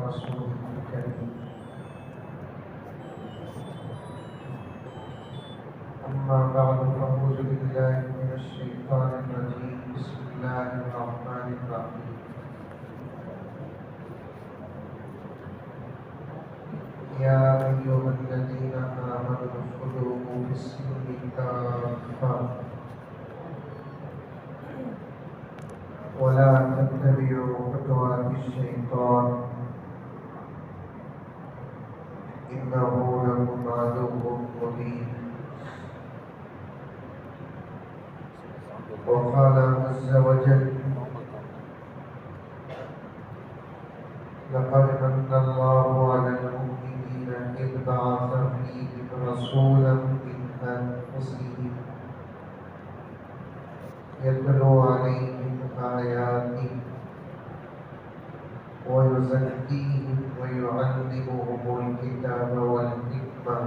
رسوله الكريم أما بعد فأعوذ بالله من الشيطان الرجيم بسم الله الرحمن الرحيم يا أيها الذين آمنوا ادخلوا في السلم كافة ولا تتبعوا خطوات الشيطان إنه لكم عدو مبين وقال عز وجل لقد من الله على المؤمنين إذ بعث فيهم رسولا من أنفسهم يتلو عليهم آياته ويزكيهم ويعلمهم الكتاب والحكمة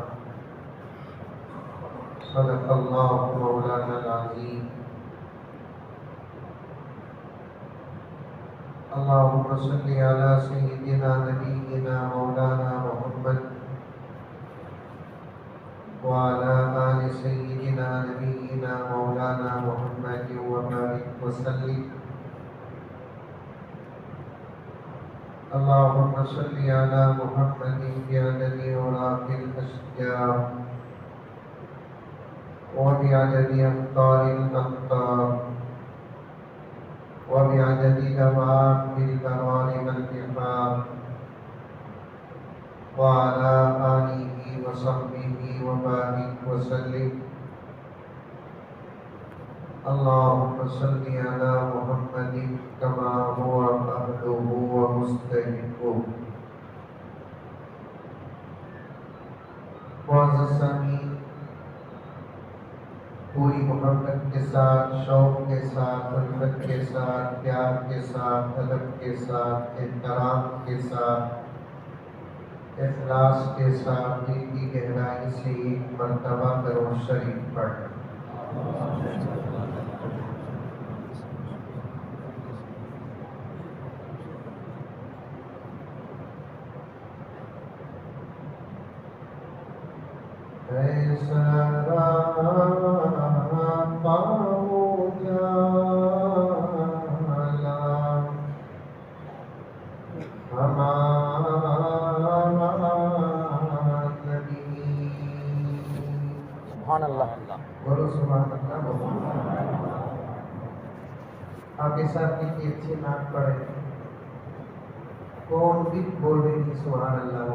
صدق الله مولانا العظيم اللهم صل على سيدنا نبينا مولانا محمد وعلى آل سيدنا نبينا مولانا محمد وبارك وسلم اللهم صل على محمد بعدد أوراق الأشجار وبعدد أخطار الأخطار وبعدد دواب البرار والبحار وعلى آله وصحبه وبارك وسلم اللهم صل على محمد كما هو أهله ومستحقه معزز سامعین، پوری محبت کے ساتھ، شوق کے ساتھ، الفت کے ساتھ، پیار کے ساتھ، ادب کے ساتھ، احترام کے ساتھ، اخلاص کے ساتھ، دل کی گہرائی سے ایک مرتبہ درود شریف پڑھ سبحان اللہ، بولو سبحان اللہ، بولو آپ کے ساتھ کی اچھی نعت پڑھے، کون بھی بول رہی تھی سبحان اللہ؟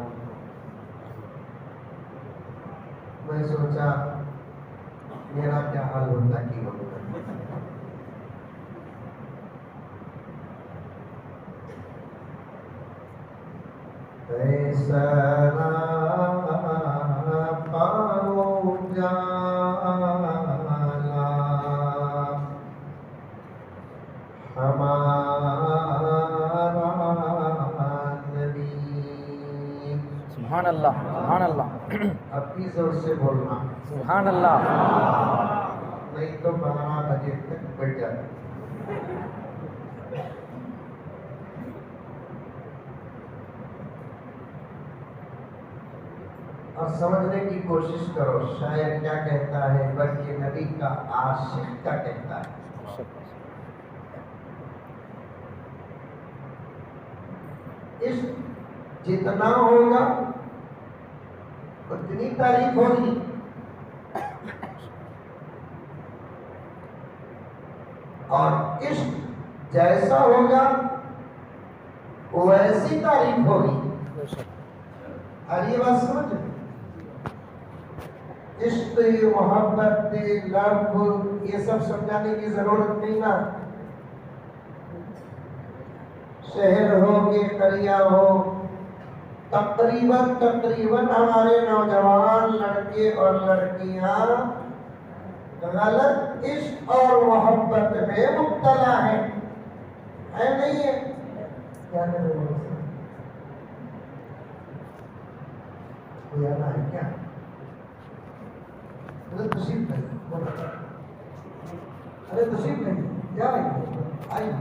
میں سوچا میرا کیا حال ہوتا کی ہوتا۔ سبحان اللہ، سبحان اللہ، اب بھی زور سے بولنا، سبحان اللہ، نہیں تو 12 بجے تک بیٹھ جاتا۔ اور سمجھنے کی کوشش کرو شاعر کیا کہتا ہے، بلکہ نبی کا عاشق کیا کہتا ہے۔ عشق جتنا ہوگا اتنی تعریف ہوگی، اور عشق جیسا ہوگا ویسی تعریف ہوگی۔ اور یہ بات سمجھ، عشق، محبت، لو، یہ سب سمجھانے کی ضرورت نہیں نا۔ شہر ہو کہ قریہ ہو، تقریباً ہمارے نوجوان لڑکے اور لڑکیاں غلط عشق اور محبت میں مبتلا ہیں، ہے نہیں ہے؟ کیا کر رہے ہو؟ کوئی آنا ہے کیا؟ تشریف نہیں، ارے تشریف نہیں، کیا آئی؟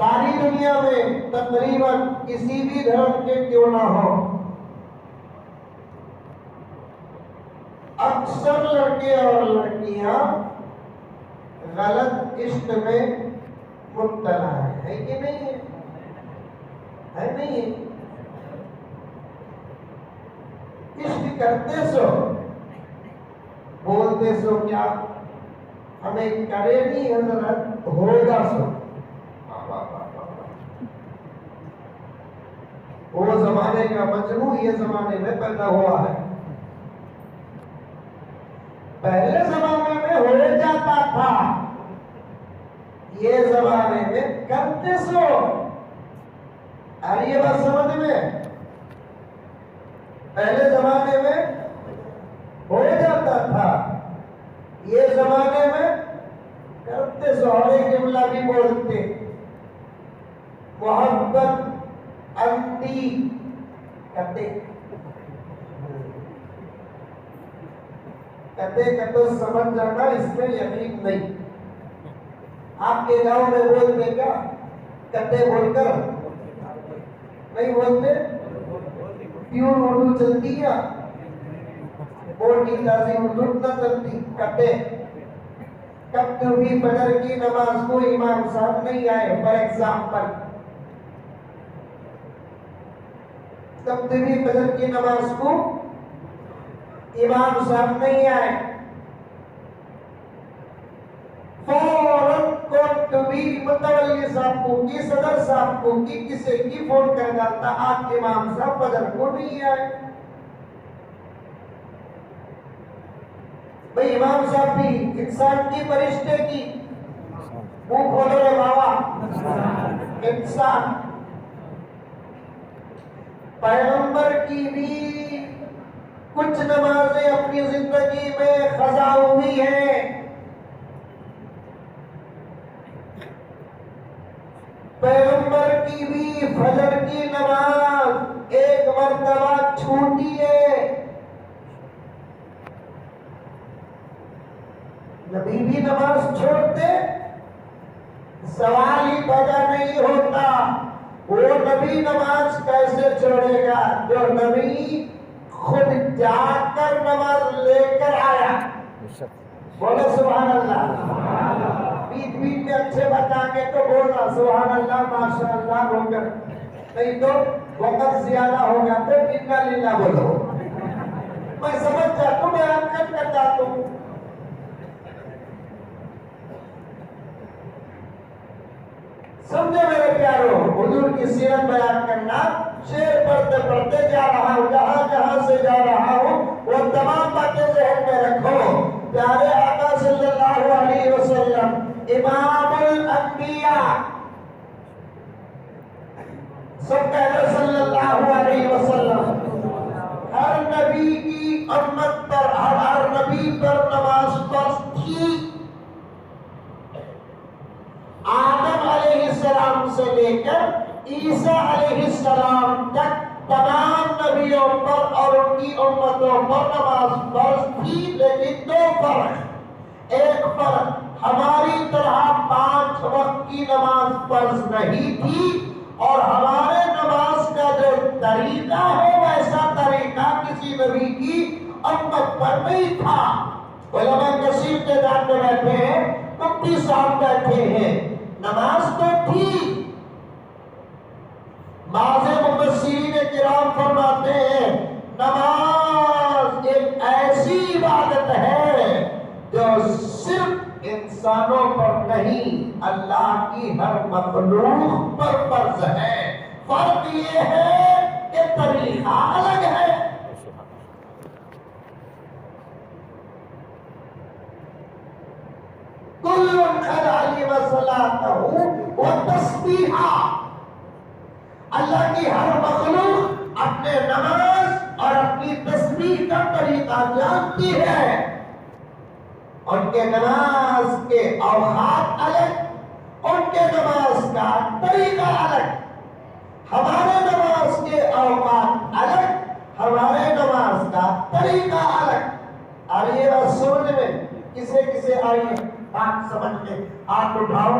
ساری دنیا میں تقریباً کسی بھی دھرم کے کیوں نہ ہو، اکثر لڑکے اور لڑکیاں غلط عشق میں مبتلا ہے کہ نہیں ہے نہیں ہے؟ عشق کرتے سو بولتے سو کیا ہمیں کرے نہیں حضرت ہوگا سو. وہ زمانے کا مجنون یہ زمانے میں پیدا ہوا ہے. پہلے زمانے میں ہو جاتا تھا، یہ زمانے میں کرتے سو. یہ بات سمجھ میں؟ پہلے زمانے میں ہو جاتا تھا، یہ زمانے میں کرتے سو. اور ایک جملہ بھی بولتے، محبت انتی کرتے کہتے سمجھ جانا، اس میں یقین نہیں. آپ کے گاؤں میں بولتے کیا کہتے بول کر نہیں بولتے؟ پیور اردو چلتی ہے، بورڈ کی تازی اردو نہ چلتی. کہتے کب کبھی فجر کی نماز کو امام صاحب نہیں آئے، فار ایگزامپل کب کبھی فجر کی نماز کو امام صاحب نہیں آئے، فوراً کبھی متولی صاحب کو کی صدر صاحب کو کی کسی کی فون کر ڈالتا، آپ امام صاحب فجر کو نہیں آئے. بھئی امام صاحب بھی انسان کی فرشتے کی منہ کھولو رے بابا، انسان. پیغمبر کی بھی کچھ نمازیں اپنی زندگی میں قضا ہوئی ہیں. پیغمبر کی بھی فجر کی نماز ایک مرتبہ چھوٹی ہے. نبی بھی نماز چھوڑتے، سوال ہی پیدا نہیں ہوتا وہ نبی نماز کیسے چھوڑے گا جو نبی خود جا کر نماز لے کر آیا. بولو سبحان اللہ. بیچ بیچ میں اچھے بتائیں گے تو بولنا سبحان اللہ ماشاء اللہ ہو کر، نہیں تو وقت زیادہ ہوگا تو انا للہ بولو. میں سمجھ جاتا ہوں، بیان کر جاتا ہوں. سمجھے میرے پیارو، حضور کی سیرت بیان کرنا، شعر پڑھتے پڑھتے جا رہا ہوں، جہاں جہاں سے جا رہا ہوں وہ تمام باتیں ذہن میں رکھو. پیارے آقا صلی اللہ علیہ وسلم امام الانبیاء، سب کہتے صلی اللہ علیہ وسلم. ہر نبی کی امت پر، ہر نبی پر نماز فرض تھی. آدم علیہ السلام سے لے کر عیسیٰ علیہ السلام تک تمام نبیوں پر اور ان کی امتوں پر نماز فرض تھی. لیکن دو فرق، ایک فرق ہماری طرح 5 وقت کی نماز فرض نہیں تھی، اور ہمارے نماز کا جو طریقہ ہے ویسا طریقہ کسی نبی کی امت پر نہیں تھا. علماء کثیر کے جانتے بیٹھے ہیں، مفتی صاحب بیٹھے ہیں، نماز تو تھی. بعض مفسرین کرام فرماتے ہیں نماز ایک ایسی عبادت ہے جو صرف انسانوں پر نہیں اللہ کی ہر مخلوق پر فرض ہے. فرق یہ ہے کہ طریقہ الگ ہے. کل قد علم صلاته وتسبیحہ، اللہ کی ہر مخلوق اپنے نماز اور اپنی تسبیح کا طریقہ جانتی ہے. ان کے نماز کے اوقات الگ، ان کے نماز کا طریقہ الگ. ہمارے نماز کے اوقات الگ، ہمارے نماز کا طریقہ الگ. اور یہ بات سمجھ میں کسے کسے آئی ہے؟ بات سمجھ کے ہاتھ اٹھاؤ.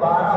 12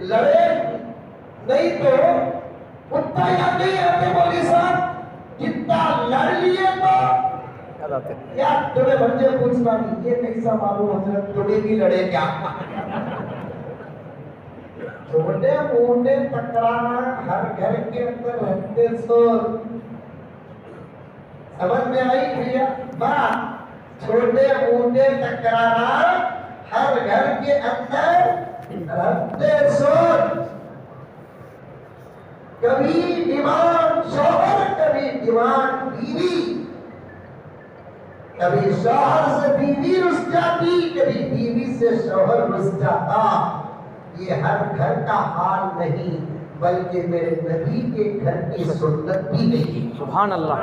لڑے نہیں تو کتا یا نہیں آتے مولوی صاحب جتنا لڑ لیے تو یاد آتے کیا تمہیں بچے پوچھنا نہیں یہ کیسا معلوم حضرت تمہیں بھی لڑے کیا چھوٹے موٹے تکرانا ہر گھر کے اندر رہتے سور سمجھ میں آئی بھیا بات چھوٹے موٹے تکرانا ہر گھر کے اندر رہتے سور کبھی ڈیمانڈ شوہر کبھی ڈیمانڈ بیوی کبھی شوہر سے بیوی رس جاتی کبھی بیوی سے شوہر رس جاتا یہ ہر گھر کا حال نہیں بلکہ میرے نبی کے گھر کی سنت بھی نہیں سبحان اللہ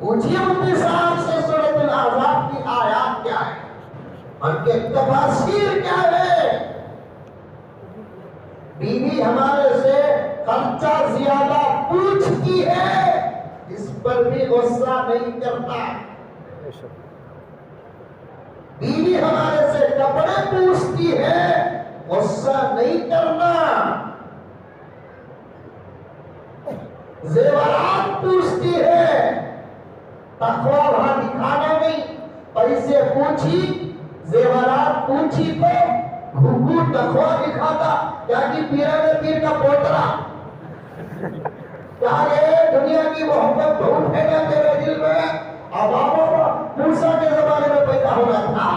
پوچھئے مفتی صاحب سے سورۃ الاحزاب کی آیات کیا ہے اور کے تفاسیر کیا ہے بیوی ہمارے سے خرچہ زیادہ پوچھتی ہے اس پر بھی غصہ نہیں کرتا بیوی ہمارے سے کپڑے پوچھتی ہے غصہ نہیں کرنا زیورات پوچھتی ہے تقوی وہاں دکھانا نہیں پیسے پوچھی زیورات پوچھی تو گھگو تقوی دکھاتا کیا کہ پیرانے پیر کا پوترا کیا یہ دنیا کی محبت بہت ہے نا تیرے دل میں اب موسیٰ کے زمانے میں پیدا ہونا تھا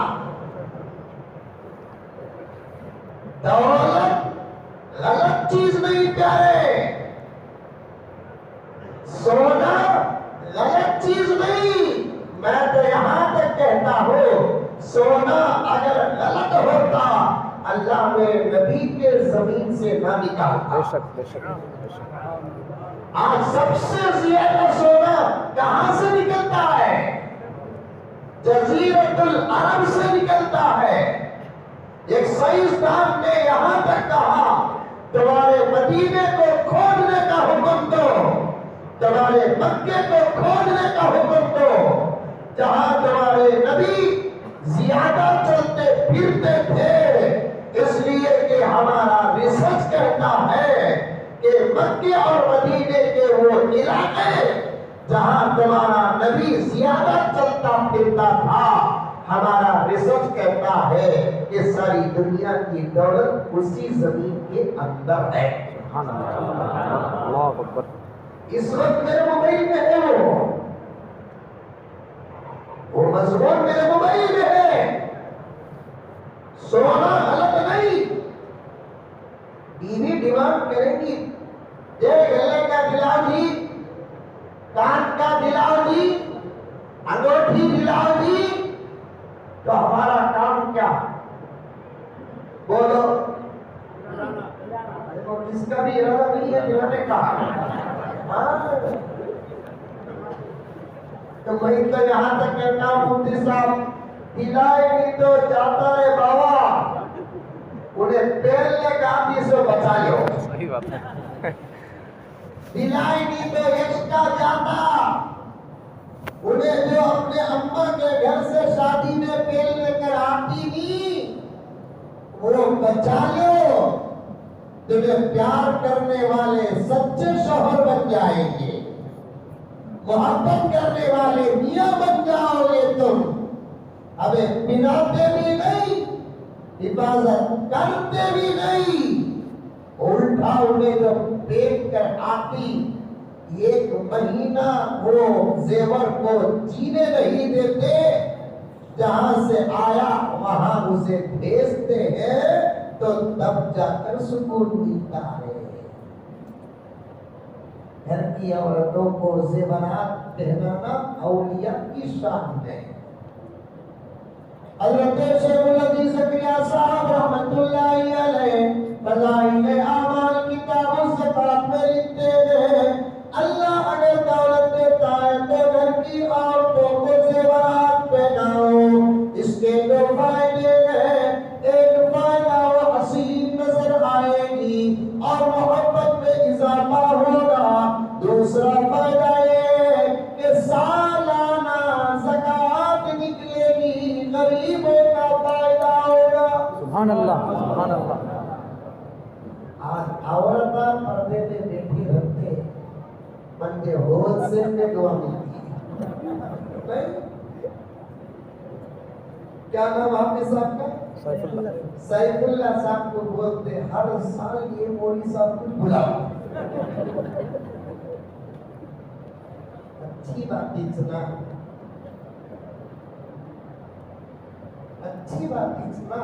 دولت غلط چیز نہیں پیارے سونا غلط چیز نہیں میں تو یہاں تک کہتا ہوں سونا اگر غلط ہوتا اللہ نے نبی کے زمین سے نہ نکالتا بے شک بے شک آج سب سے زیادہ سونا کہاں سے نکلتا ہے جزیرت العرب سے نکلتا ہے ایک سائنسدان نے یہاں تک کہا تمہارے مدینے کو کھودنے کا حکم دو تمہارے مکے کو کھودنے کا حکم دو جہاں تمہارے نبی زیادہ چلتے پھرتے تھے اس لیے کہ ہمارا ریسرچ کہتا ہے کہ مکے اور مدینے کے وہ علاقے جہاں تمہارا نبی زیادہ چلتا پھرتا تھا ہمارا ریسرچ کہتا ہے کہ ساری دنیا کی دولت اسی زمین کے اندر ہے سبحان اللہ اللہ اکبر اس وقت میرے موبائل میں ہے وہ مضمون میرے موبائل میں ہے سونا غلط نہیں بیوی ڈیمانڈ کریں گی دیکھ گلے کا دلاؤ جی کان کا دلاؤ جی انگوٹھی دلاؤ جی تو ہمارا کام کیا بولو کس کا بھی ارادہ نہیں ہے دلانے کا تو میں تو یہاں تک کہتا ہوں مفتی صاحب دلائے نہیں تو جاتا رہے بابا انہیں پیلنے کا آدمی سے بچا لو صحیح بات ہے دلائے نہیں تو ایکسٹرا جاتا انہیں جو اپنے اماں کے گھر سے شادی میں پیل لے کر آتی نہیں وہ بچا لو تمہیں پیار کرنے والے سچے شوہر بن جائیں گے محبت کرنے والے میاں بن جاؤ گے تم ہمیں پناتے بھی نہیں حفاظت کرتے بھی نہیں الٹا انہیں جب دیکھ کر آتی ایک مہینہ وہ زیور کو جینے نہیں دیتے جہاں سے آیا وہاں اسے بھیجتے ہیں تو تب جا کر سکون ملتا ہے گھر کی عورتوں کو زیورات پہنانا اولیاء کی شان ہے حضرت شیخ الحدیث زکریا صاحب رحمت اللہ علیہ فضائل اعمال کتاب الزکات میں لکھتے ہیں اللہ اگر دولت دیتا ہے تو گھر کی عورتوں کو زیورات پہناؤ اس کے دو فائدے ہیں ایک فائدہ وہ حسین نظر آئے گی اور محبت میں اضافہ ہوگا دوسرا فائدہ یہ کہ سالانہ زکات نکلے گی غریبوں کا فائدہ ہوگا سبحان اللہ سبحان اللہ عورتیں پردے پہ بیٹھی رہتے بندے ہول سیل میں دعا ملتی ہے. کیا نام حافظ صاحب کا؟ سیف اللہ. سیف اللہ صاحب کو بولتے ہر سال یہ مولوی صاحب کو بلاؤ. اچھی بات سنا، اچھی بات سنا.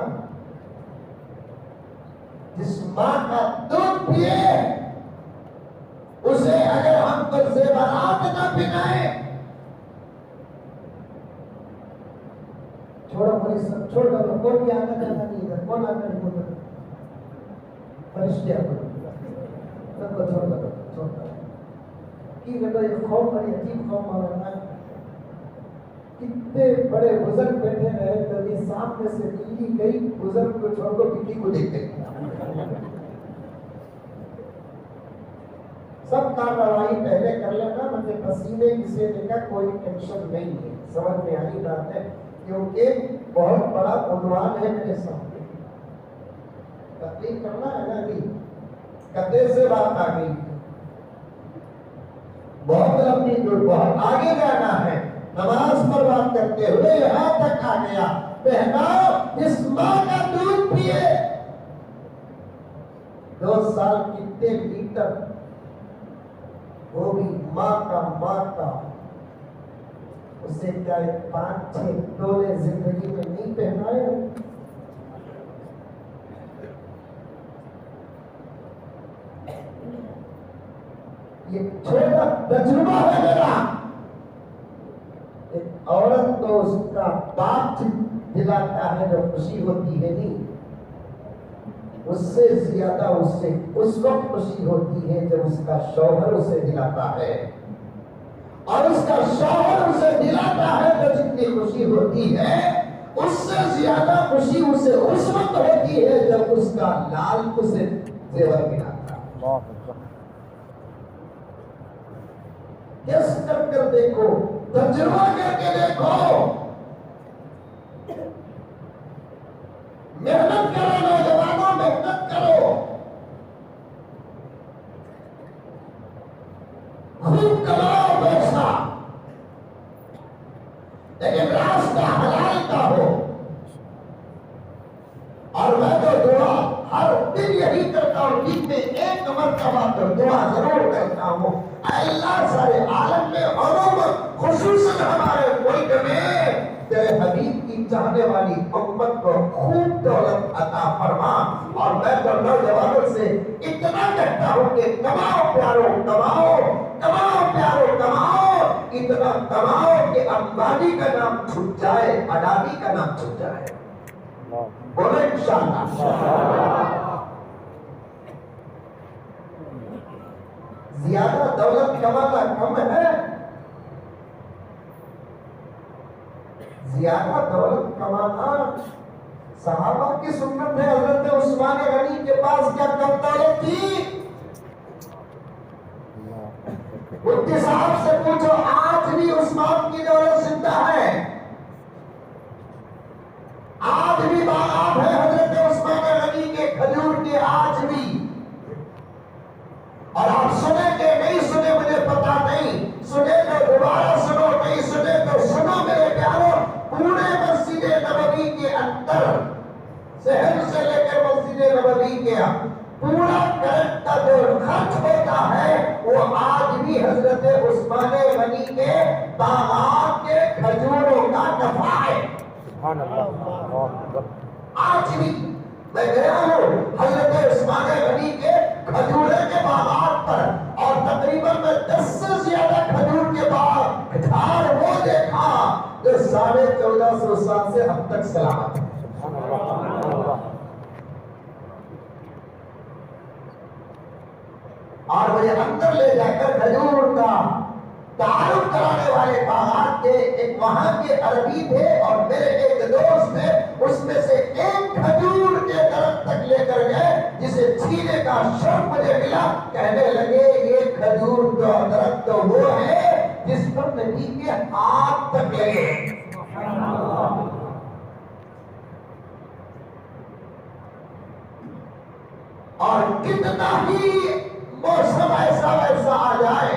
جس ماں کا دودھ پیے اسے اگر ہم پر زیورات نہ پہنائیں، چھوڑو مولوی صاحب چھوڑ دو، کوئی بھی آنا جانا نہیں ہے، کون آنا نہیں ہوتا فرشتے کو چھوڑ دو کی بیٹا. یہ خوف بڑی عجیب خوف مولانا ہے. کتنے بڑے بزرگ بیٹھے رہے کبھی سامنے سے بلی گئی، بزرگ کو چھوڑ دو بلی کو دیکھتے سب کارروائی پہلے کر لینا. مجھے پسینے کسے دیکھا کوئی ٹینشن نہیں ہے، سمجھ میں آئی بات ہے، کیونکہ بہت بڑا عنوان ہے میرے سامنے. تقریر کرنا ہے نا بھی کتے سے بات آ گئی، بہت لمبی دور، بہت آگے جانا ہے. نماز پر بات کرتے ہوئے یہاں تک آ گیا. بہناؤ اس ماں کا دودھ پیے. 2 سال کتنے لیٹر، وہ بھی ماں کا اسے کیا 5-6 ٹولے زندگی میں نہیں پہنائے. یہ چھوٹا تجربہ ہے میرا. ایک عورت کو اس کا باپ دلاتا ہے جو خوشی ہوتی ہے نہیں، اس سے زیادہ اسے اس وقت خوشی ہوتی ہے جب اس کا شوہر اسے دلاتا ہے، اور اس کا شوہر اسے دلاتا ہے تو جتنی خوشی ہوتی ہے اس سے زیادہ خوشی اسے اس وقت ہوتی ہے جب اس کا لال اسے زیور ملاتا ہے. اللہ اکبر. کس کر دیکھو، تجربہ کر کے دیکھو. محنت کرو نوجوانوں، محنت کرو، خوب کماؤ پیسہ، لیکن راستہ حلال کا ہو. اور میں تو دعا ہر دن یہی کرتا ہوں، دن میں 1 مرتبہ تو دعا ضرور کرتا ہوں. اے اللہ سارے عالم میں عموم خصوصاً ہمارے ملک میں تیرے حبیب کی چاہنے والی امت کو خوب دولت عطا فرما. اور میں تو نوجوانوں سے اتنا کہتا ہوں کہ کماؤ پیارو، کماؤ کماؤ پیارو، کماؤ، اتنا کماؤ کہ امبانی کا نام چھپ جائے، اڈانی کا نام چھپ جائے. بولو انشاءاللہ. زیادہ دولت کمانا کم ہے، زیادہ دولت کمانا صحابہ کی سنت ہے. حضرت عثمان غنی کے پاس کیا کم دولت تھی؟ مفتی صاحب سے پوچھو، آج بھی عثمان کی دولت زندہ ہے، آج بھی باغات ہے حضرت عثمان غنی کے کھجور کے، آج بھی. اور آپ سنے کہ نہیں سنے مجھے پتا نہیں، سنے تو دوبارہ سنو، نہیں سنے تو سنو میرے پیاروں. پورے مسجد نبوی کے اندر، شہر سے لے کر مسجد نبوی کے پورا کرنٹ کا جو خرچ ہوتا ہے وہ آج بھی حضرت عثمان غنی کے باغات کے کھجوروں کا نفع ہے. سبحان اللہ. اللہ اکبر. آج بھی میں گیا ہوں حضرت عثمان غنی کے کھجورے کے باغات پر، اور تقریباً میں 10 سے زیادہ کھجور کے باغ جھاڑ وہ دیکھا جو 1450 سال سے اب تک سلامت ہے. سبحان اللہ. سبحان اللہ. اور مجھے اندر لے جا کر کھجور کا تعارف کرانے والے باغات کے ایک وہاں کے عربی تھے اور میرے ایک دوست تھے، اس میں سے ایک کھجور کے درخت تک لے کر گئے جسے چھینے کا شوق مجھے ملا. کہنے لگے یہ کھجور کا درخت تو وہ ہے جس پر نبی کے ہاتھ تک لگے. اور کتنا ہی موسم ایسا ویسا آ جائے،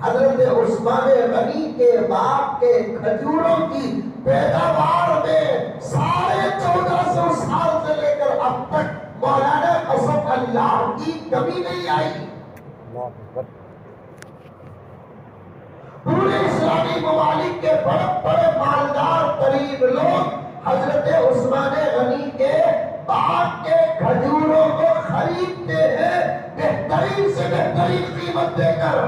حضرت عثمان غنی کے باپ کے کھجوروں کی پیداوار میں ساڑھے 1400 سال سے لے کر اب تک مولانا قسم اللہ کی کمی نہیں آئی۔ پورے اسلامی ممالک کے بڑے بڑے مالدار ترین لوگ حضرت عثمان غنی کے باغ کے کھجوروں کو خریدتے ہیں بہترین سے بہترین قیمت دے کر۔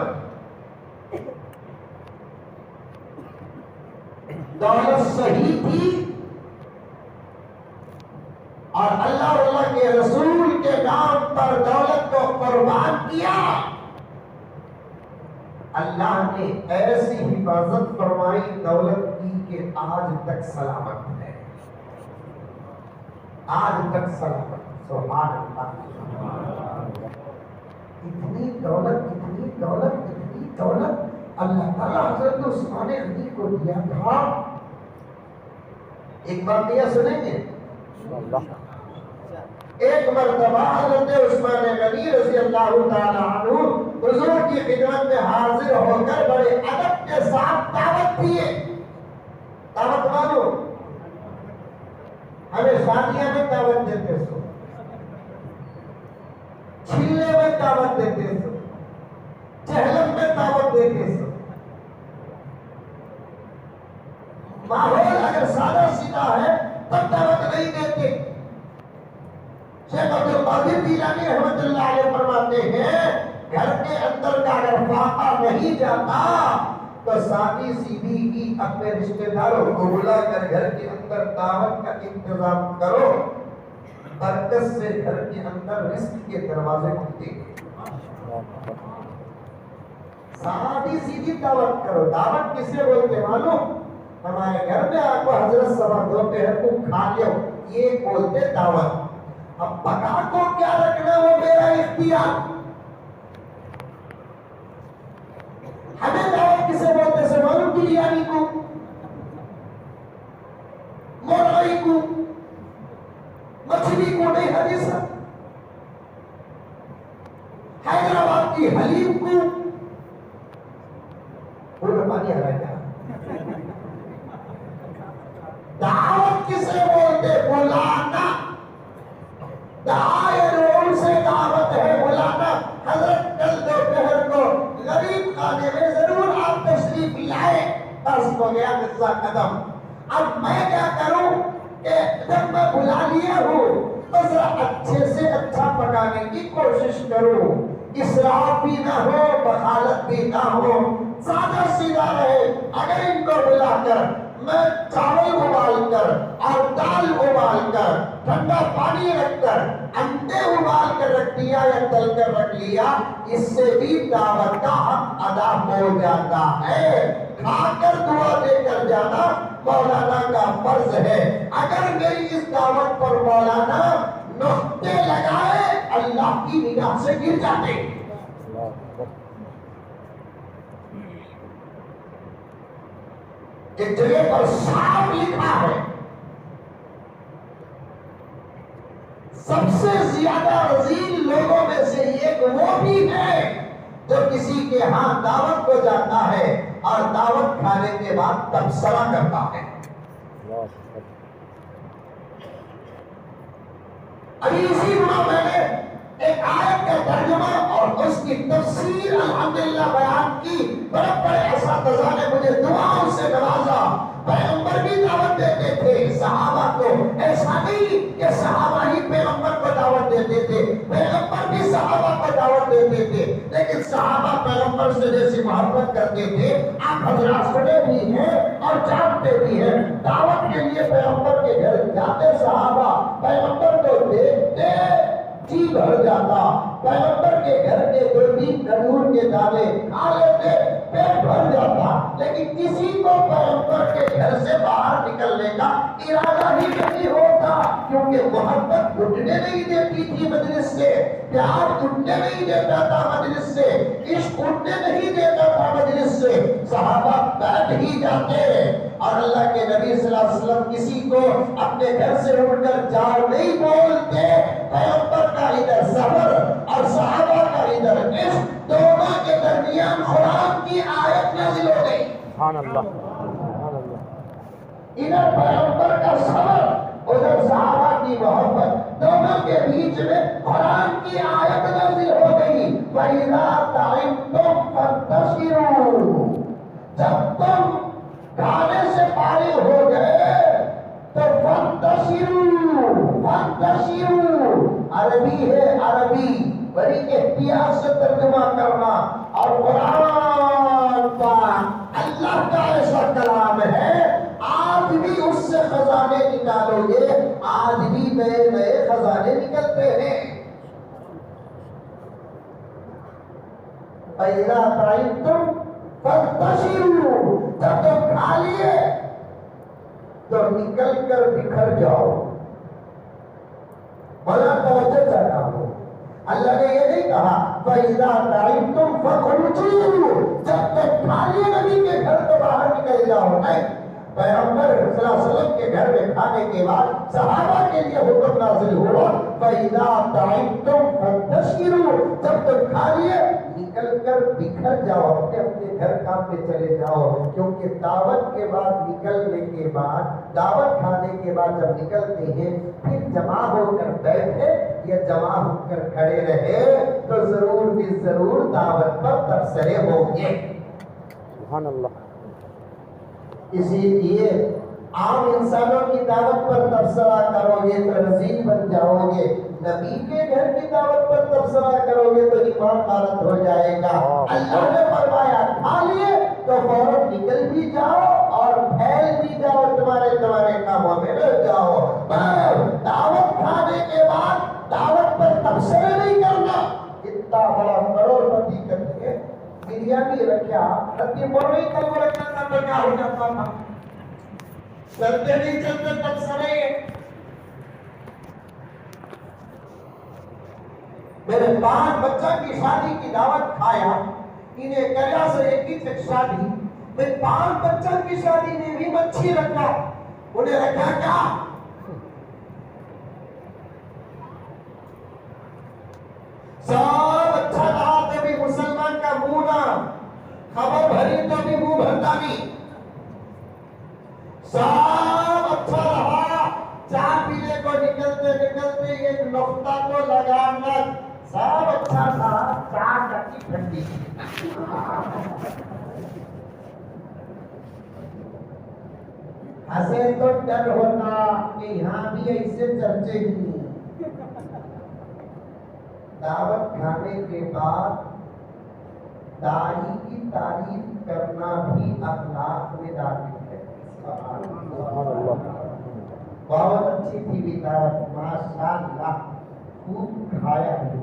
دولت صحیح تھی اور اللہ کے رسول کے نام پر دولت کو قربان کیا، اللہ نے ایسی حفاظت فرمائی دولت کی کہ آج تک سلامت ہے، آج تک سلامت۔ سبحان اللہ، اتنی دولت اتنی دولت اتنی دولت اللہ تعالیٰ حضرت عثمان غنی کو دیا تھا۔ ایک واقعہ سنیں گے، ایک مرتبہ حضرت عثمان غنی رضی اللہ تعالیٰ عنہ حضور کی خدمت میں حاضر ہو کر بڑے ادب کے ساتھ دعوت دیے۔ دعوت مانو، ہمیں شادیاں میں دعوت دیتے سو، چھلنے میں دعوت دیتے سو، چہلم میں دعوت دیتے سو، ماحول اگر سادہ سیدھا ہے تب دعوت نہیں دیتے۔ شیخ عبد القادر جیلانی رحمۃ اللہ علیہ فرماتے ہیں گھر کے اندر کا اگر فاقہ نہیں جاتا تو سادی سیدھی ہی اپنے رشتہ داروں کو بلا کر گھر کے اندر دعوت کا انتظام کرو، برکت سے گھر کے اندر رزق کے دروازے کھلتے ہیں۔ سادی سیدھی دعوت کرو۔ دعوت کسے بولتے معلوم؟ ہمارے گھر میں آپ کو حضرت سبق ہوتے ہیں تو کھا لو، یہ بولتے دعوت۔ اب پکا کو کیا رکھنا وہ میرا اختیار۔ ہمیں دعوت کسے بولتے سے معلوم؟ بریانی کو، مرغی کو، مچھلی کو نہیں، حدیث حیدرآباد کی حلیم کو، وہ پانی ہرا گیا۔ دعوت کسے بولتے؟ بلانا۔ دعائر سے دعوت ہے بلانا۔ حضرت کل دوپہر کو غریب خانے میں ضرور آپ تشریف لائے، بس ہو گیا قصہ ختم۔ اب میں کیا کروں کہ جب میں بلا لیا ہوں تو ذرا اچھے سے اچھا پکانے کی کوشش کروں، اسراف بھی نہ ہو، بخالت بھی نہ ہو، سادہ سیدھا رہے۔ اگر ان کو بلا کر میں چاول ابال کر اور دال ابال کر ٹھنڈا پانی رکھ کر انڈے ابال کر رکھ دیا یا تل کر رکھ لیا، اس سے بھی دعوت کا حق ادا ہو جاتا ہے۔ کھا کر دعا دے کر جانا مولانا کا فرض ہے۔ اگر میری اس دعوت پر مولانا نقطے لگائے اللہ کی نگاہ سے گر جاتے۔ ایک جگہ پر صاف لکھا ہے سب سے زیادہ رذیل لوگوں میں سے ایک وہ بھی ہے جو کسی کے ہاں دعوت کو جاتا ہے اور دعوت کھانے کے بعد تبصرہ کرتا ہے۔ ابھی اسی دنوں میں نے ایک آیت کا ترجمہ اور اس کی تفسیر الحمدللہ بیان کی۔ بڑے بڑے اساتذہ نے مجھے دعاؤں سے نوازا۔ پیغمبر بھی دعوت دیتے تھے صحابہ کو، ایسا نہیں کہ صحابہ ہی پیغمبر کو دعوت دیتے تھے، پیغمبر بھی صحابہ کو دعوت دیتے تھے، لیکن صحابہ پیغمبر سے جیسی محبت کرتے تھے آپ حضرات سنے بھی ہیں اور جانتے بھی ہیں۔ دعوت کے لیے پیغمبر کے گھر جاتے صحابہ، پیغمبر کو دیکھتے جی بھر جاتا، پیغمبر کے گھر کے دو تین کھجور کے دانے کھا لیتے پیٹ بھر جاتا، لیکن کسی کو پیغمبر کے گھر سے باہر نکلنے کا ارادہ ہی نہیں ہوتا، کیونکہ محبت اٹھنے نہیں دیتی تھی مجلس سے، پیار اٹھنے نہیں دیتا تھا مجلس سے، عشق اٹھنے نہیں دیتا تھا مجلس سے، صحابہ بیٹھ ہی جاتے۔ اور اللہ کے نبی صلی اللہ علیہ وسلم کسی کو اپنے گھر سے اٹھ کر جاؤ نہیں بولتے، پیغمبر کا ادھر صبر اور صحابہ کا ادھر عشق، دونوں کے درمیان قرآن کی آیت نازل ہو گئی۔ سبحان اللہ، سبحان اللہ، ادھر پیغمبر کا صبر، ادھر صحابہ کی محبت، دونوں کے بیچ میں قرآن کی آیت نازل ہو گئی۔ وَإِذَا طَعِمْتُمْ فَانتَشِرُوا، جب تم کھانے سے فارغ ہو گئے تو فَانتَشِرُوا، فَانتَشِرُوا عربی ہے، عربی بڑی احتیاط سے ترجمہ کرنا، اور قرآن پاک اللہ کا ایسا کلام ہے، آج بھی اس سے خزانے نکالو گے، آج بھی نئے نئے خزانے نکلتے ہیں۔ فَإِذَا طَعِمْتُمْ فَانتَشِرُوا، جب تم کھا لیے تو نکل کر بکھر جاؤ۔ بڑا توجہ چاہتا ہوں، اللہ نے یہ نہیں کہا فَإِذَا طَعِمْتُمْ فَخْرُجُوا، جب تک کھا لیے نبی کے گھر تو باہر نکل جاؤ۔ نہیں، پیغمبر صلی اللہ علیہ وسلم کے گھر میں کھانے کے بعد صحابہ کے لیے حکم نازل ہوا فَإِذَا طَعِمْتُمْ فَانتَشِرُوا، جب تک کھا لیے نکل کر بکھر جاؤ، اپنے اپنے گھر کام پہ چلے جاؤ، کیونکہ دعوت کے بعد نکلنے کے بعد، دعوت کھانے کے بعد جب نکلتے ہیں پھر جمع ہو کر بیٹھے یا جمع ہو کر کھڑے رہے تو ضرور بھی ضرور دعوت پر تبصرے ہوں گے۔ سبحان اللہ، اسی لیے عام انسانوں کی دعوت پر تبصرہ کرو گے تو رزین بن جاؤ گے، نبی کے گھر کی دعوت پر تبصرہ کرو گے تو ایمان غلط ہو جائے گا۔ اللہ نے فرمایا کھا لیے تو فوراً نکل بھی جاؤ اور پھیل بھی جاؤ، تمہارے کاموں میں لگ جاؤ۔ دعوت کھانے کے بعد دعوت پر تبصرے نہیں کرنا۔ اتنا بڑا کروڑ پتی کرتے ہیں، بریانی رکھا رتی موڑی کل وہ رکھنا تو کیا ہو جاتا تھا، چلتے نہیں چلتے تبصرے۔ میرے 5 بچہ کی شادی کی دعوت کھایا، انہیں کریا سے ایک شادی میں 5 بچہ کی شادی میں بھی مچھی رکھا، انہیں رکھا کیا؟ سب اچھا رہا تو بھی مسلمان کا منہ نہ، خبر بھری تو بھی منہ بھرتا نہیں، سب اچھا رہا، چائے پینے کو نکلتے نکلتے ایک نقطہ کو لگانا، سب اچھا تھا، چائے جاتی ٹھنڈی۔ ہنسے تو ڈر ہوتا کہ یہاں بھی ایسے چرچے ہی۔ دعوت کھانے کے بعد داعی کی تعریف کرنا بھی اخلاق میں داخل ہے۔ سبحان اللہ، بہت اچھی تھی بھی دعوت، ماشاءاللہ خوب کھایا بھی،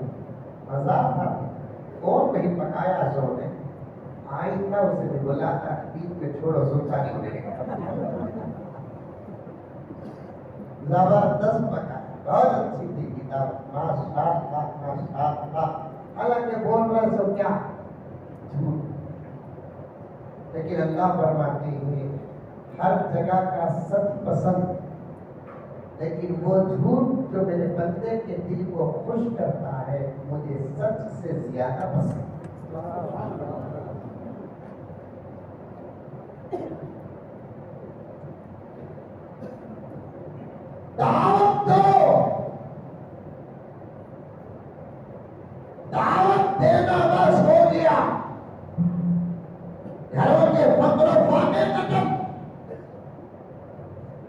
مزہ تھا، اور نہیں پکایا سو نے، آئندہ اسے نے بولا تھا بیچ میں چھوڑو سوچا نہیں ہونے کا، زبردست پکایا، بہت اچھی تھی کتاب، ماشاءاللہ ماشاءاللہ۔ حالانکہ بول رہے سو کیا جھوٹ، لیکن اللہ فرماتے ہیں ہر جگہ کا سچ پسند، لیکن وہ جھوٹ جو میرے بندے کے دل کو خوش کرتا ہے مجھے سچ سے زیادہ پسند۔ دعوت دو، دعوت دینا بس ہو گیا، گھروں کے فقر و فاقے ختم۔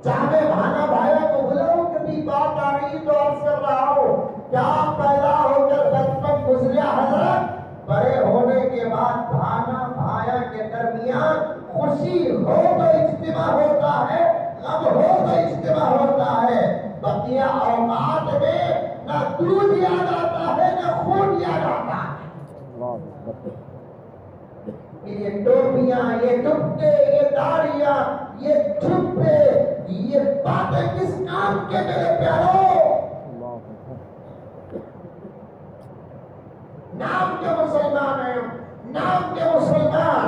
چاہے بھانا بھایا کو بلاؤ، کبھی بات آ رہی تو عرض کر رہا ہوں کیا پیدا ہو کر بچپن گزریا حضرت، بڑے ہونے کے بعد بھانا بھایا کے درمیان خوشی ہو تو اجتماع ہوتا ہے، غم ہو تو اجتماع ہوتا ہے، بقیہ اوقات میں نہ دودھ یاد آتا ہے نہ خون یاد آتا ہے۔ یہ ٹوپیاں، یہ ڈبے، یہ داڑیاں، یہ جھبے، یہ باتیں کس کام کے میرے پیاروں؟ نام کے مسلمان ہیں، نام کے مسلمان،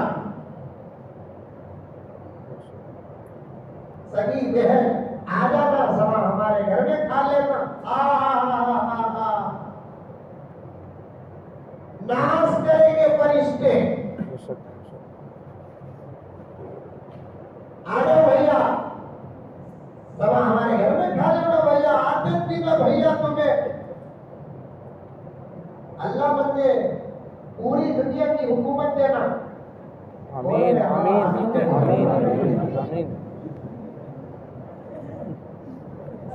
سگی بہن آ جاتا سما ہمارے گھر میں کھا لینا، فرشتے. بے شک بے شک. آجو بھیا سب ہمارے گھر میں کھا لینا بھیا عادت بھی نہ بھیا تمہیں. اللہ بندے پوری دنیا کی حکومت دینا. آمین آمین آمین آمین.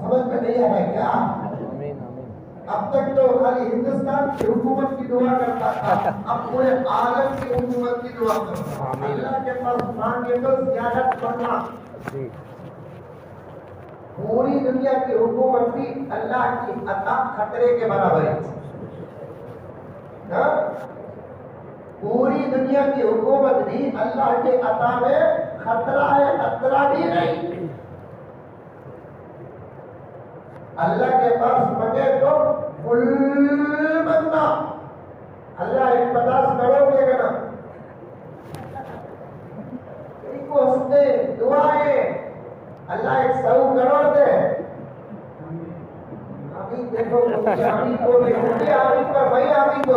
سمجھ میں نہیں آ رہا ہے کیا؟ آمین آمین. اب تک تو خالی ہندوستان کی حکومت کی دعا کرتا تھا، اب پورے عالم کی حکومت کی دعا کرتا. اللہ کے پاس مانگے تو زیادت کرنا. جی. پوری دنیا کی حکومت بھی اللہ کی عطا خطرے کے برابر ہے. پوری دنیا کی حکومت بھی اللہ کے عطا میں خطرہ ہے، خطرہ بھی نہیں. اللہ کے پاس مانگے تو فل بننا. اللہ 50 کروڑ دے گا نا. کو ہنستے دعائیں اللہ 100 کروڑ دے. ابھی دیکھو ابھی کو دیکھو ابھی پر بھائی ابھی کو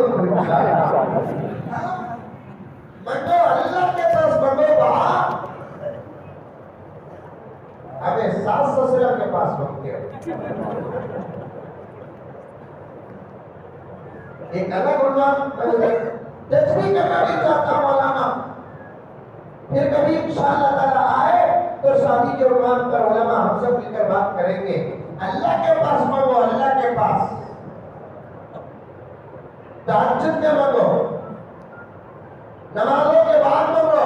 منگو اللہ کے پاس منگو با. ابھی ساس سسرا کے پاس مانگتے ہو. ایک الگ عنوان تجزیہ کرنا نہیں چاہتا مولانا. پھر کبھی انشاءاللہ تعالیٰ آئے تو شادی کے عنوان پر علماء ہم سب مل کر بات کریں گے. اللہ کے پاس مانگو، اللہ کے پاس. تہجد میں مانگو، نمازوں کے بعد مانگو،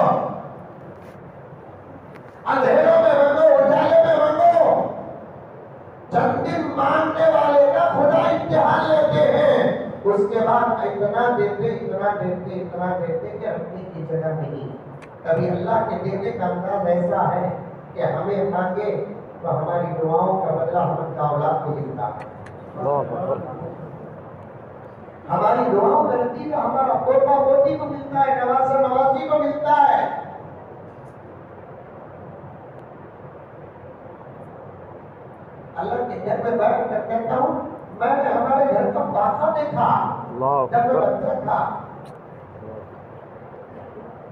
اندھیروں میں مانگو، اجالے میں مانگو. چند دن مانگنے والے کا خدا امتحان لیتے ہیں. اس کے بعد اتنا دیتے اتنا دیتے اتنا دیتے کہ رکھنے کی جگہ نہیں. کبھی اللہ کے دینے کا انداز ایسا ہے کہ ہمیں مانگے تو ہماری دعاؤں کا بدلہ ہم کا اولاد کو ملتا ہے. ہماری دعاؤں کا نتیجہ ہمارا پوتا پوتی کو ملتا ہے، نواسا نواسی کو ملتا ہے. اللہ کے گھر میں بیٹھ کر کہتا ہوں میں نے ہمارے گھر کا پاخا دیکھا جب میں بچہ تھا.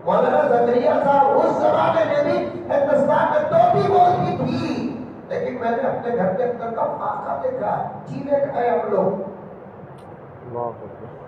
مولانا زکریا صاحب اس زمانے میں بھی ہندوستان میں توتی بولتی تھی، لیکن میں نے اپنے گھر کے اندر کا پاخا دیکھا. چیلے کھائے ہم لوگ.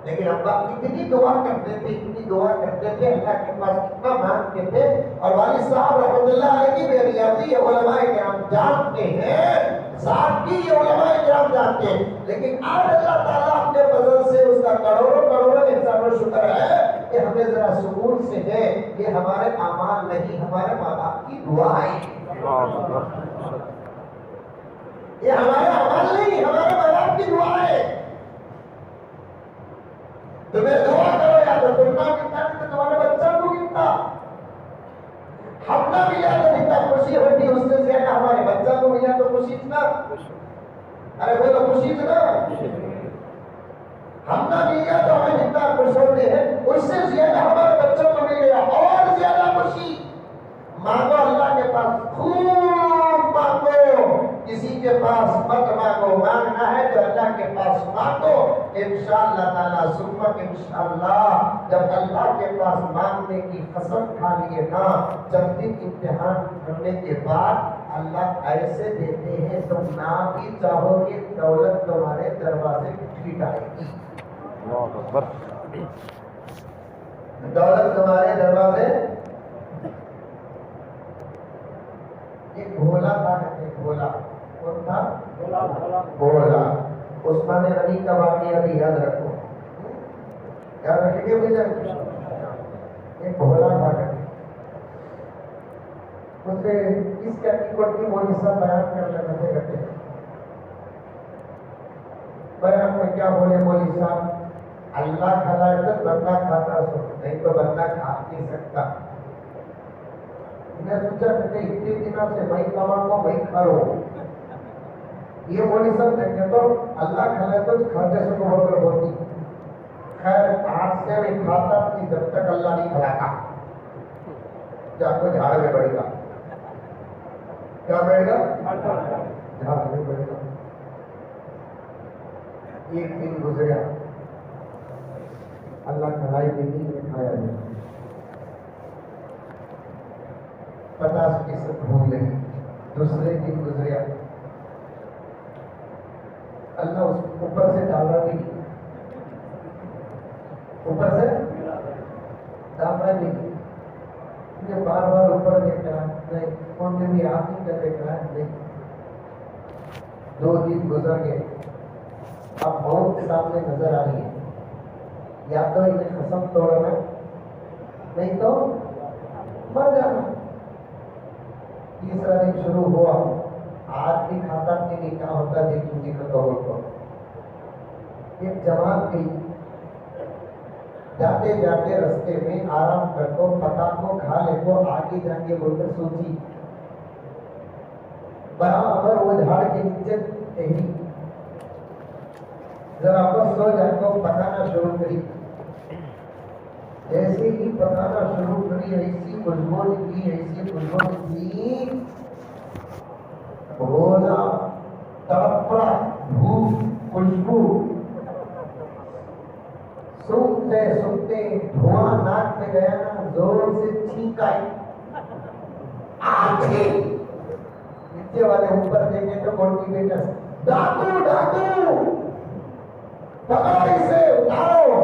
لیکن ابا اتنی دعا کرتے تھے، اتنی دعا کرتے تھے، اللہ کے پاس اتنا مانگتے تھے. اور والد صاحب رحمۃ اللہ علیہ کی بے ریاضی یہ علماء کرام جانتے ہیں، ساتھ بھی یہ علماء کرام جانتے ہیں. لیکن آج اللہ تعالیٰ اپنے فضل سے اس کا کروڑوں کروڑوں احسان و شکر ہے کہ ہمیں ذرا سکون سے ہے. یہ ہمارے اعمال نہیں، ہمارے ماں باپ کی دعا ہے. یہ ہمارے اعمال نہیں، ہمارے ماں باپ کی دعا ہے. تمہیں دعا کرو یا تو تم نہ ملتا نہیں تو تمہارے بچہ کو ملتا. ہم نہ ملا تو جتنا خوشی ہوتی اس سے زیادہ ہمارے بچہ کو ملا تو خوشی اتنا. ارے وہ تو خوشی اتنا. ہم نہ ملا تو ہمیں جتنا خوش ہوتے ہیں اس سے زیادہ ہمارے بچوں کو مل گیا اور زیادہ خوشی. مانگو اللہ کے پاس خوب مانگو، کسی کے پاس مت مانگو. مانگنا ہے تو اللہ کے پاس مانگو. انشاءاللہ تعالیٰ ثم انشاءاللہ جب اللہ کے پاس مانگنے کی قسم کھا لیے نا، جب دن امتحان کرنے کے بعد اللہ ایسے دیتے ہیں تم نہ بھی چاہو گے دولت تمہارے دروازے ٹھیک آئے گی. دولت تمہارے دروازے. ایک بھولا تھا، بھولا کون تھا؟ بھولا. عثمان غنی کا واقعہ بھی یاد رکھو. یاد رکھیں گے بھائی؟ ایک بھولا تھا اسے اس کا کی مولوی صاحب بیان کرتے کرتے بیان میں کیا بولے مولوی صاحب؟ اللہ کھلائے تو بندہ کھاتا سو، نہیں تو بندہ کھا نہیں سکتا. میں سوچا کہ اتنے دنوں سے میں کماؤں میں کھاؤ. یہ مولوی صاحب کہتے تو اللہ کھلائے تو کھاتے سو کو بکر ہوتی. خیر آج سے میں کھاتا تھی جب تک اللہ نہیں کھلاتا. جا کو جھاڑ میں بڑھے گا. کیا بڑھے گا؟ جھاڑ میں بڑھے گا. ایک دن گزرا، اللہ کھلائی دیتی میں کھایا جائے 50% بھول گئی دوسرے دن گزریا اللہ اس اوپر سے ڈالا نہیں اوپر سے ڈالا نہیں مجھے بار بار اوپر دیکھ رہا نہیں کون نے بھی آپ ہی کر دیکھ رہا ہے نہیں 2 دن گزر گئے اب موت سامنے نظر آ رہی ہے یا تو انہیں قسم توڑنا نہیں تو مر جانا تیسرا دن شروع ہوا آج بھی کھاتا کہ نہیں کیا ہوتا دیکھیں گے کٹور کو ایک جماعت گئی جاتے جاتے رستے میں آرام کر کو پتا کو کھا لے کو آگے جا کے بول کر سوچی برابر وہ جھاڑ کے نیچے ٹہری ذرا بس سو جا کو پکانا شروع کری جیسے ہی پکانا شروع کری ایسی خوشبو نکلی بولا تڑپڑا بھوک خوشبو سنتے دھواں ناک میں گیا نا زور سے چھینک آئی آنکھیں نیچے والے اوپر دیکھے تو کون کی بیٹا ڈاکو پکڑو اسے اتارو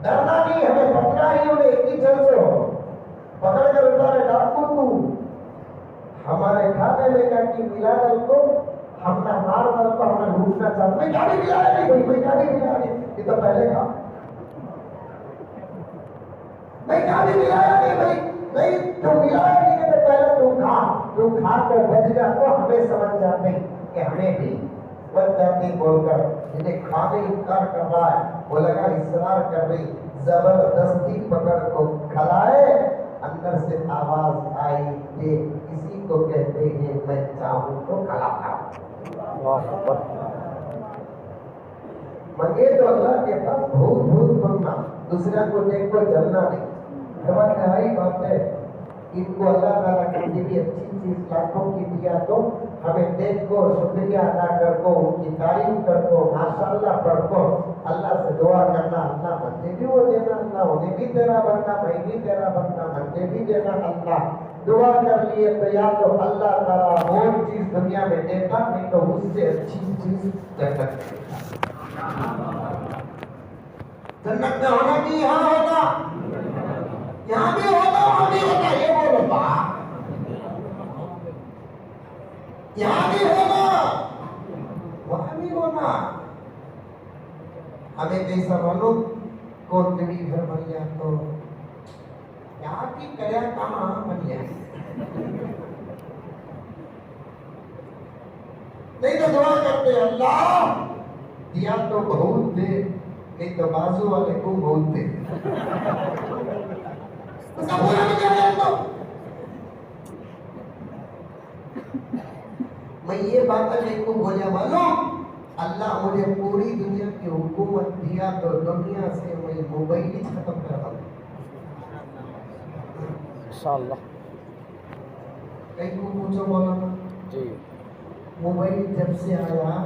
ڈرنا نہیں ہمیں پکڑا ہی انہیں ایک ہی چل سے ہو پکڑ کر اتارے ڈاکو تو ہمارے کھانے میں کیا کی ملا دل کو ہم نہ مار دل کو ہمیں لوٹنا چاہتے میں کیا بھی ملا نہیں بھائی کیا بھی ملا نہیں یہ تو پہلے کھا میں کیا بھی ملایا نہیں بھائی نہیں تو ملایا نہیں کہ پہلے تو کھا کو بچ گیا تو ہمیں سمجھ جاتے کہ ہمیں بھی بچ جاتے بول کر جنہیں کھانے انکار کر رہا ہے وہ لگا اصرار کر رہی زبردستی پکڑ کو کھلائے اندر سے آواز آئی کہ کسی کو کہتے ہیں میں چاہوں تو کھلاتا منگے تو اللہ کے پاس بھوت مانگنا دوسرا کو دیکھ کو جلنا نہیں سمجھ میں آئی بات ہے ان کو اللہ تعالیٰ کسی بھی اچھی چیز لاکھوں کی دیا تو ہمیں دیکھ کو شکریہ ادا کر کو ان کی تعریف کر کو ماشاءاللہ پڑھ کو اللہ سے دعا کرنا اللہ مجھے بھی وہ دینا اللہ انہیں بھی تیرا بننا میں بھی تیرا بننا مجھے بھی دینا اللہ دعا کر لیے تو یا تو اللہ تعالیٰ اور چیز دنیا میں دیتا نہیں تو اس سے اچھی چیز جنت جنت میں ہونا بھی یہاں ہوگا یہاں بھی ہوگا وہاں بھی ہوگا یہ بولو با یہاں بھی ہوگا وہاں بھی ہونا ہمیں کیسا معلوم کون تیری گھر بن گیا تو یہاں کی کریا کہاں بن گیا نہیں تو دعا کرتے اللہ دیا تو بہت دے نہیں تو بازو والے کو بہت دے اس کا پورا بھی کیا تو میں یہ بات نہیں کو بولیا معلوم اللہ مجھے پوری دنیا کی حکومت دیا تو دنیا سے میں موبائل ہی ختم کر رہا ہوں انشاءاللہ کئی کو پوچھو مولانا جی موبائل جب سے آیا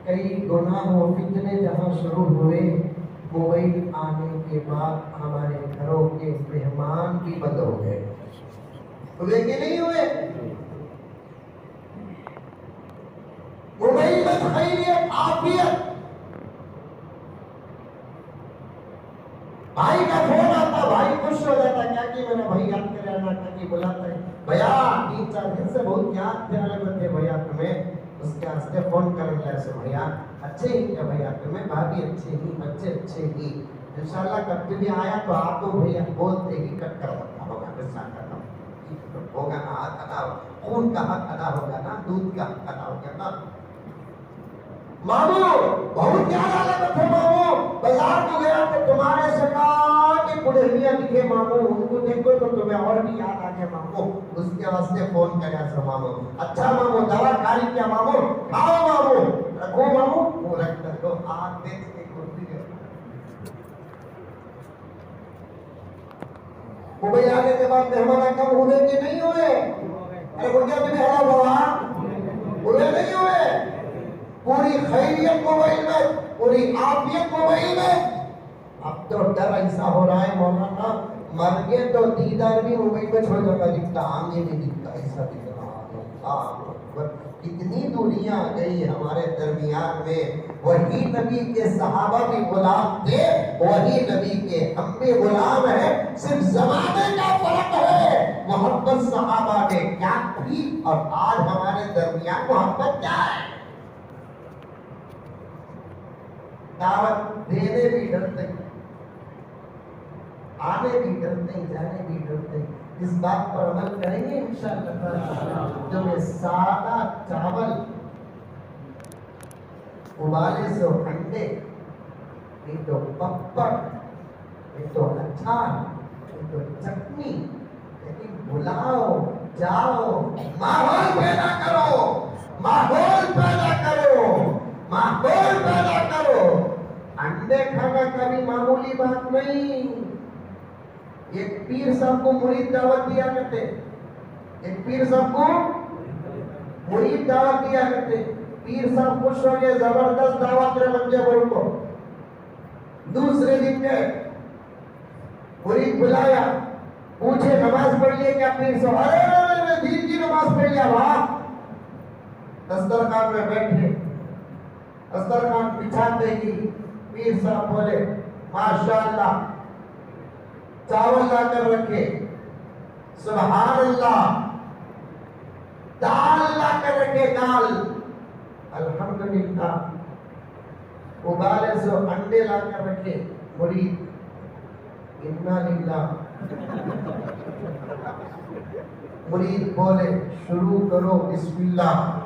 کئی گناہ و فتنے جہاں شروع ہوئے موبائل آنے کے بعد ہمارے گھروں کے مہمان بھی بند ہو گئے ہوئے کہ نہیں ہوئے موبائل میں خیریت عافیت بھائی کا فون آتا بھائی خوش ہو جاتا کیا کہ میں نے بھائی یاد کر رہا تھا کہ بلاتا ہے بھیا 3-4 دن سے بہت یاد تھے بندے بھیا تمہیں اس کے واسطے فون کر رہے سے بھیا اچھے ہی کیا بھیا تمہیں بھابھی اچھے ہی بچے اچھے ہی انشاءاللہ کبھی بھی آیا تو آپ کو بھیا بولتے ہی کٹ کر رکھا ہوگا غصہ کرنا ہوگا نا حق ادا خون کا حق ادا ہوگا نا دودھ کا حق ادا ہوگا نا مامو بہت یاد آ رہا تھا مامو بازار کو گیا تو تمہارے سکا کے بڑھیا دکھے مامو ان کو دیکھو تو تمہیں اور بھی یاد آ گیا مامو اس کے واسطے فون کریا سو مامو اچھا مامو دوا کھائی کیا مامو کھاؤ مامو رکھو مامو وہ رکھ دو آگ دیکھ کے کرتی ہے موبائل آنے کے بعد مہمان کم ہوئے کہ نہیں ہوئے ارے وہ کیا تمہیں ہلا ہوا ہوئے نہیں ہوئے پوری خیریت موبائل میں پوری عافیت موبائل میں اب تو ڈر ایسا ہو رہا ہے مولانا مر گئے تو دیدار بھی موبائل میں چھوڑ جاتا دکھتا آگے نہیں دکھتا ایسا دکھ رہا ہے اللہ اکبر کتنی دوریاں آ گئی ہمارے درمیان میں وہی نبی کے صحابہ بھی غلام تھے وہی نبی کے ہم بھی غلام ہیں صرف زمانے کا فرق ہے محبت صحابہ نے کیا تھی اور آج ہمارے درمیان محبت کیا ہے دعوت دینے بھی ڈرتے آنے بھی ڈرتے جانے بھی ڈرتے اس بات پر عمل کریں گے انشاءاللہ جو میں سادہ چاول ابالے سے انڈے ایک تو پپڑ ایک تو اچار ایک تو چٹنی لیکن بلاؤ جاؤ ماحول پیدا کرو ماحول پیدا کرو ماحول پیدا کرو انڈے کھانا کبھی معمولی بات نہیں ایک پیر صاحب کو مرید دعوت دیا کرتے ایک پیر صاحب کو مرید دعوت دیا کرتے پیر صاحب خوش ہو گئے زبردست دعوت رہے منجے بول کو دوسرے دن گئے مرید بلایا پوچھے نماز پڑھ لیے کیا پیر صاحب ارے دین کی نماز پڑھ لیا واہ دسترخوان میں بیٹھے دسترخوان بچھاتے ہی پیر صاحب بولے ماشاءاللہ چاول لا کر رکھے سبحان اللہ دال لا کر رکھے دال الحمدللہ ابالے سے انڈے لا کر رکھے مرید انا للہ مرید بولے شروع کرو بسم اللہ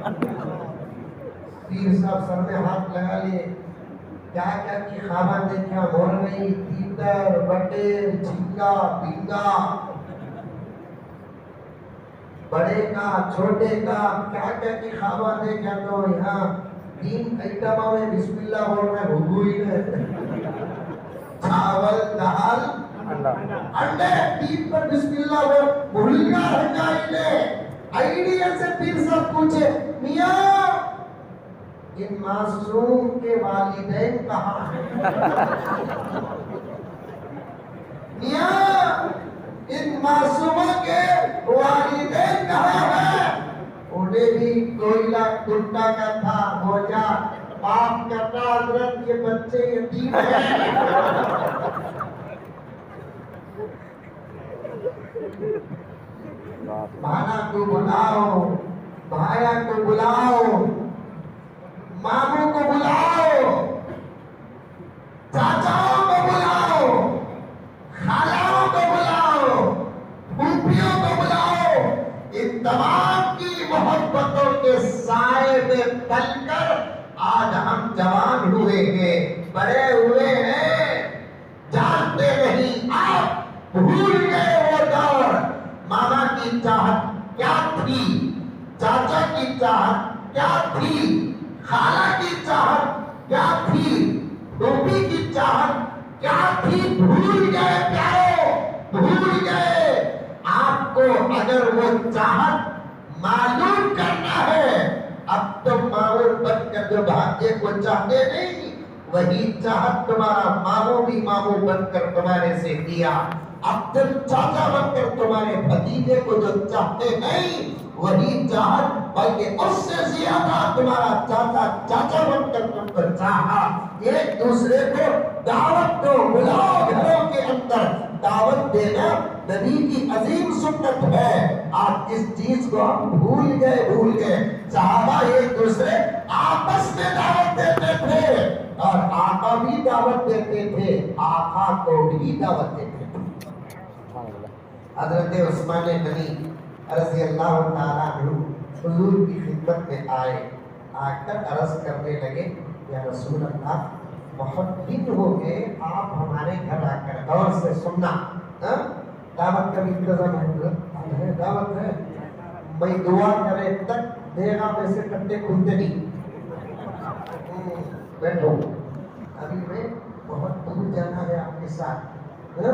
پیر صاحب سر میں ہاتھ لگا لیے کیا کیا کی خواباں دیکھا مورنی تیتر بٹیر جھینگا بینگا بڑے کا چھوٹے کا کیا کیا کی خواباں دیکھا تو یہاں 3 آئٹموں میں بسم اللہ بول رہے بھگوئی ہے چاول دال انڈے 3 پر بسم اللہ بول بھول گیا ہنگائی نے آئیڈیا سے پیر صاحب پوچھے میاں ان معصوم کے والدین کہاں ہیں میاں ان معصوموں کے والدین کہاں ہیں انہیں بھی کوئلہ ٹوٹا کا تھا ہو جا معاف کرنا حضرت یہ بچے یتیم ہیں بھانا کو بلاؤ بھایا کو بلاؤ ماموں کو بلاؤ چاچاؤں کو بلاؤ خالاؤں کو بلاؤ پھوپھیوں کو بلاؤ ان تمام کی محبتوں کے سائے میں پل کر آج ہم جوان ہوئے ہیں بڑے ہوئے ہیں جانتے نہیں آپ بھول گئے وہ دور ماما کی چاہت کیا تھی چاچا کی چاہت کیا تھی خالہ کی چاہت کیا تھی ٹوپی کی چاہت کیا تھی بھول گئے پیارو بھول گئے آپ کو اگر وہ چاہت معلوم کرنا ہے اب تو ماحول بن کر جو بھاگے کو چاہتے نہیں وہی چاہت تمہارا ماموں بھی ماموں بن کر تمہارے سے دیا اب جب چاچا بن کر تمہارے بھتیجے کو جو چاہتے نہیں وہی چاہت بلکہ اس سے زیادہ تمہارا چاچا چاچا بن کر تم کو چاہا ایک دوسرے کو دعوت دو بلاؤ گھروں کے اندر دعوت دینا نبی کی عظیم سنت ہے آج اس چیز کو ہم بھول گئے صحابہ ایک دوسرے آپس میں دعوت دیتے تھے اور آقا بھی دعوت دیتے تھے آقا کو بھی دعوت دیتے تھے حضرت عثمان غنی رضی اللہ تعالیٰ عنہ حضور کی خدمت میں آئے آ کر عرض کرنے لگے یا رسول اللہ بہت دن ہو گئے آپ ہمارے گھر آ کر غور سے سننا دعوت کا بھی انتظام ہے دعوت ہے میں دعا کرے تک دیگا میں سے کٹے کھلتے نہیں بیٹھو ابھی میں بہت دور جانا ہے آپ کے ساتھ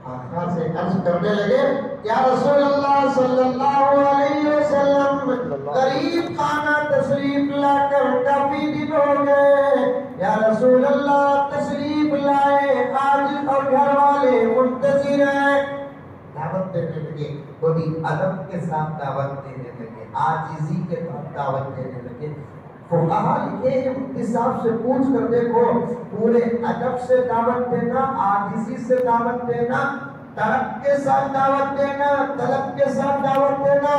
آقا سے عرض کرنے لگے یا رسول اللہ صلی اللہ علیہ وسلم قریب خانہ تشریف لا کر کافی دن ہو گئے یا رسول اللہ تشریف لائے، آج اور گھر والے منتظر ہیں، دعوت دینے لگے، وہ بھی ادب کے ساتھ دعوت دینے لگے، عاجزی کے ساتھ دعوت دینے لگے۔ فقہا لکھے ہیں، مفتی صاحب سے پوچھ کر دیکھو، پورے ادب سے دعوت دینا، عاجزی سے دعوت دینا، طلب کے ساتھ دعوت دینا، طلب کے ساتھ دعوت دینا،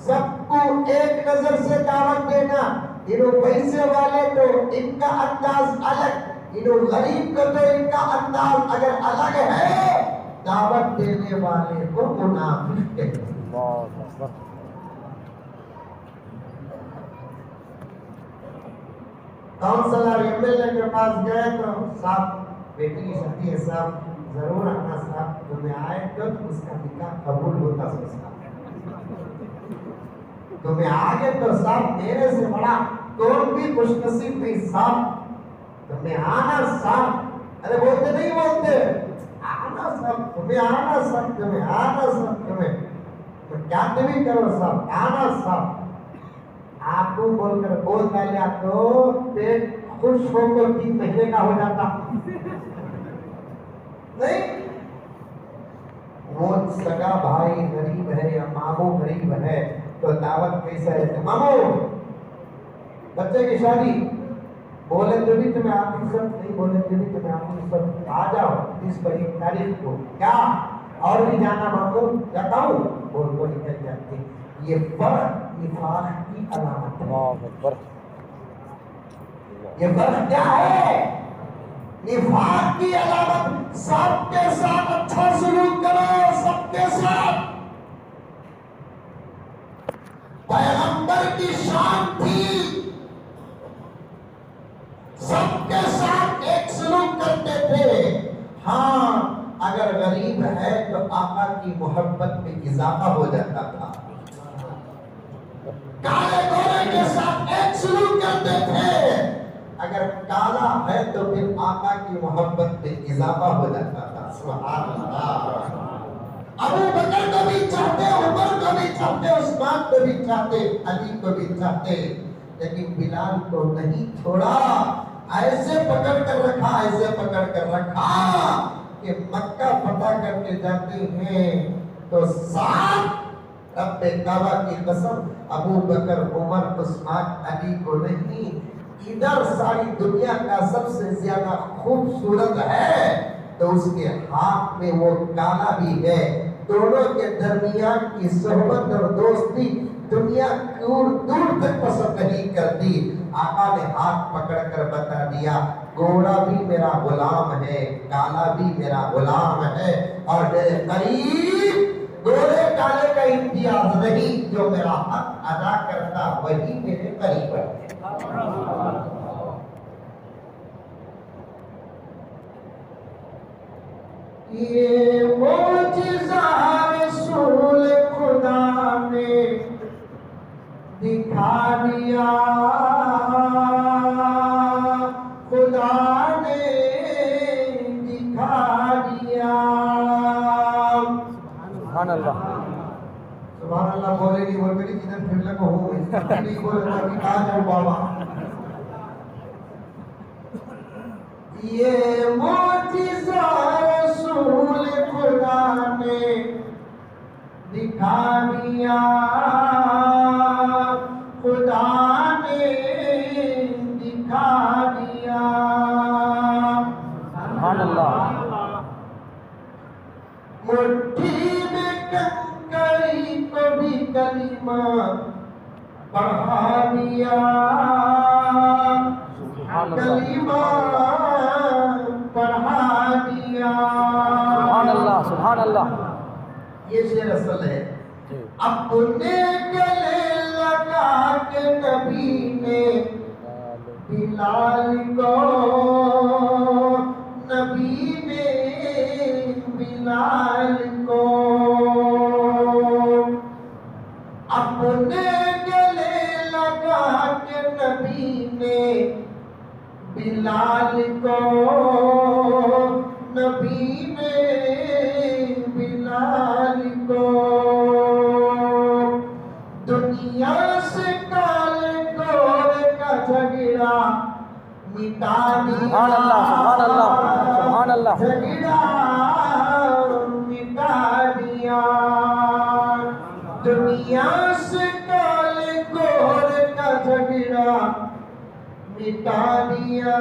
سب کو ایک نظر سے دعوت دینا، انہوں پیسے والے تو ان کا انداز الگ، انہوں غریب کا تو ان کا انداز اگر الگ ہے، دعوت دینے والے کو منافق کہتے ہیں۔ اللہ اکبر۔ کاؤنسلر ایم ایل اے کے پاس گئے تو صاحب بیٹی کی شادی ہے، صاحب ضرور آنا، صاحب تمہیں آئے تو اس کا نکاح قبول ہوتا، تمہیں آگے تو صاحب میرے سے بڑا کون بھی خوش نصیب نہیں، صاحب تمہیں آنا، صاحب ارے بولتے نہیں بولتے آنا، صاحب تمہیں آنا، صاحب تمہیں آنا، صاحب تمہیں کیا بھی کرو، صاحب آنا، صاحب آپ کو بول کر بول ڈالیا تو پیٹ خوش ہو کر 3 مہینے کا ہو جاتا نہیں۔ وہ سگا بھائی غریب ہے یا ماموں غریب ہے تو دعوت کیسا ہے؟ ماموں بچے کی شادی، بولے تو بھی تمہیں آتی سب، نہیں بولے تو بھی تمہیں آتی سب، آ جاؤ 30 تاریخ کو، کیا اور بھی جانا ماموں، جاتا ہوں، بول کو نکل جاتے۔ یہ فرق نفاق کی علامت ہے۔ اللہ اکبر۔ یہ فرق کیا ہے؟ نفاق کی علامت۔ سب کے ساتھ اچھا سلوک کرو، سب کے ساتھ۔ پیغمبر کی شان تھی، سب کے ساتھ ایک سلوک کرتے تھے۔ ہاں اگر غریب ہے تو آقا کی محبت میں اضافہ ہو جاتا تھا۔ کالے گورے کے ساتھ ایک سلوک کرتے تھے، اگر کالا ہے تو پھر آقا کی محبت میں اضافہ ہو جاتا تھا۔ سبحان اللہ۔ ابو بکر کو بھی چاہتے، عمر کو بھی چاہتے، عثمان کو بھی چاہتے، علی کو بھی چاہتے، لیکن بلال کو نہیں چھوڑا۔ ایسے پکڑ کر رکھا، ایسے پکڑ کر رکھا کہ مکہ فتح کر کے جاتے ہیں تو ساتھ رب کعبہ کی قسم ابو بکر، عمر، عثمان، علی کو نہیں، ادھر ساری دنیا کا سب سے زیادہ خوبصورت ہے تو اس کے ہاتھ میں وہ کالا بھی ہے۔ دونوں کے درمیان کی صحبت اور دوستی دنیا دور دور تک پسند نہیں کرتی۔ آقا نے ہاتھ پکڑ کر بتا دیا، گورا بھی میرا غلام ہے، کالا بھی میرا غلام ہے، اور میرے قریب گورے کالے کا امتیاز نہیں، جو میرا حق ادا کرتا وہی میرے قریب ہے۔ یہ معجزہ رسول خدا نے دکھا دیا، خدا نے دکھا دیا۔ سبحان اللہ۔ سبحان اللہ بولے گی، بول میری جدھر پھر لگو ہو نہیں بولے تو ابھی کہاں جاؤ بابا۔ یہ معجزہ رسول خدا نے دکھا دیا، خدا نے دکھا دیا۔ سبحان اللہ۔ مٹھی میں کنکری کو بھی کلمہ پڑھا دیا، کلمہ پڑھا دیا۔ سبحان اللہ، سبحان اللہ۔ یہ شعر اصل ہے۔ اپنے گلے لگا کے نبی نے بلال کو، نبی نے بلال کو، اپنے گلے لگا کے نبی نے بلال کو، نبی نے بلال کو، دنیا سے کالے گورے کا جھگڑا مٹا سبحان اللہ سبحان اللہ سبحان اللہ جھگڑا مٹا دیا دنیا سے کال کوہر کا جھگڑا مٹا دیا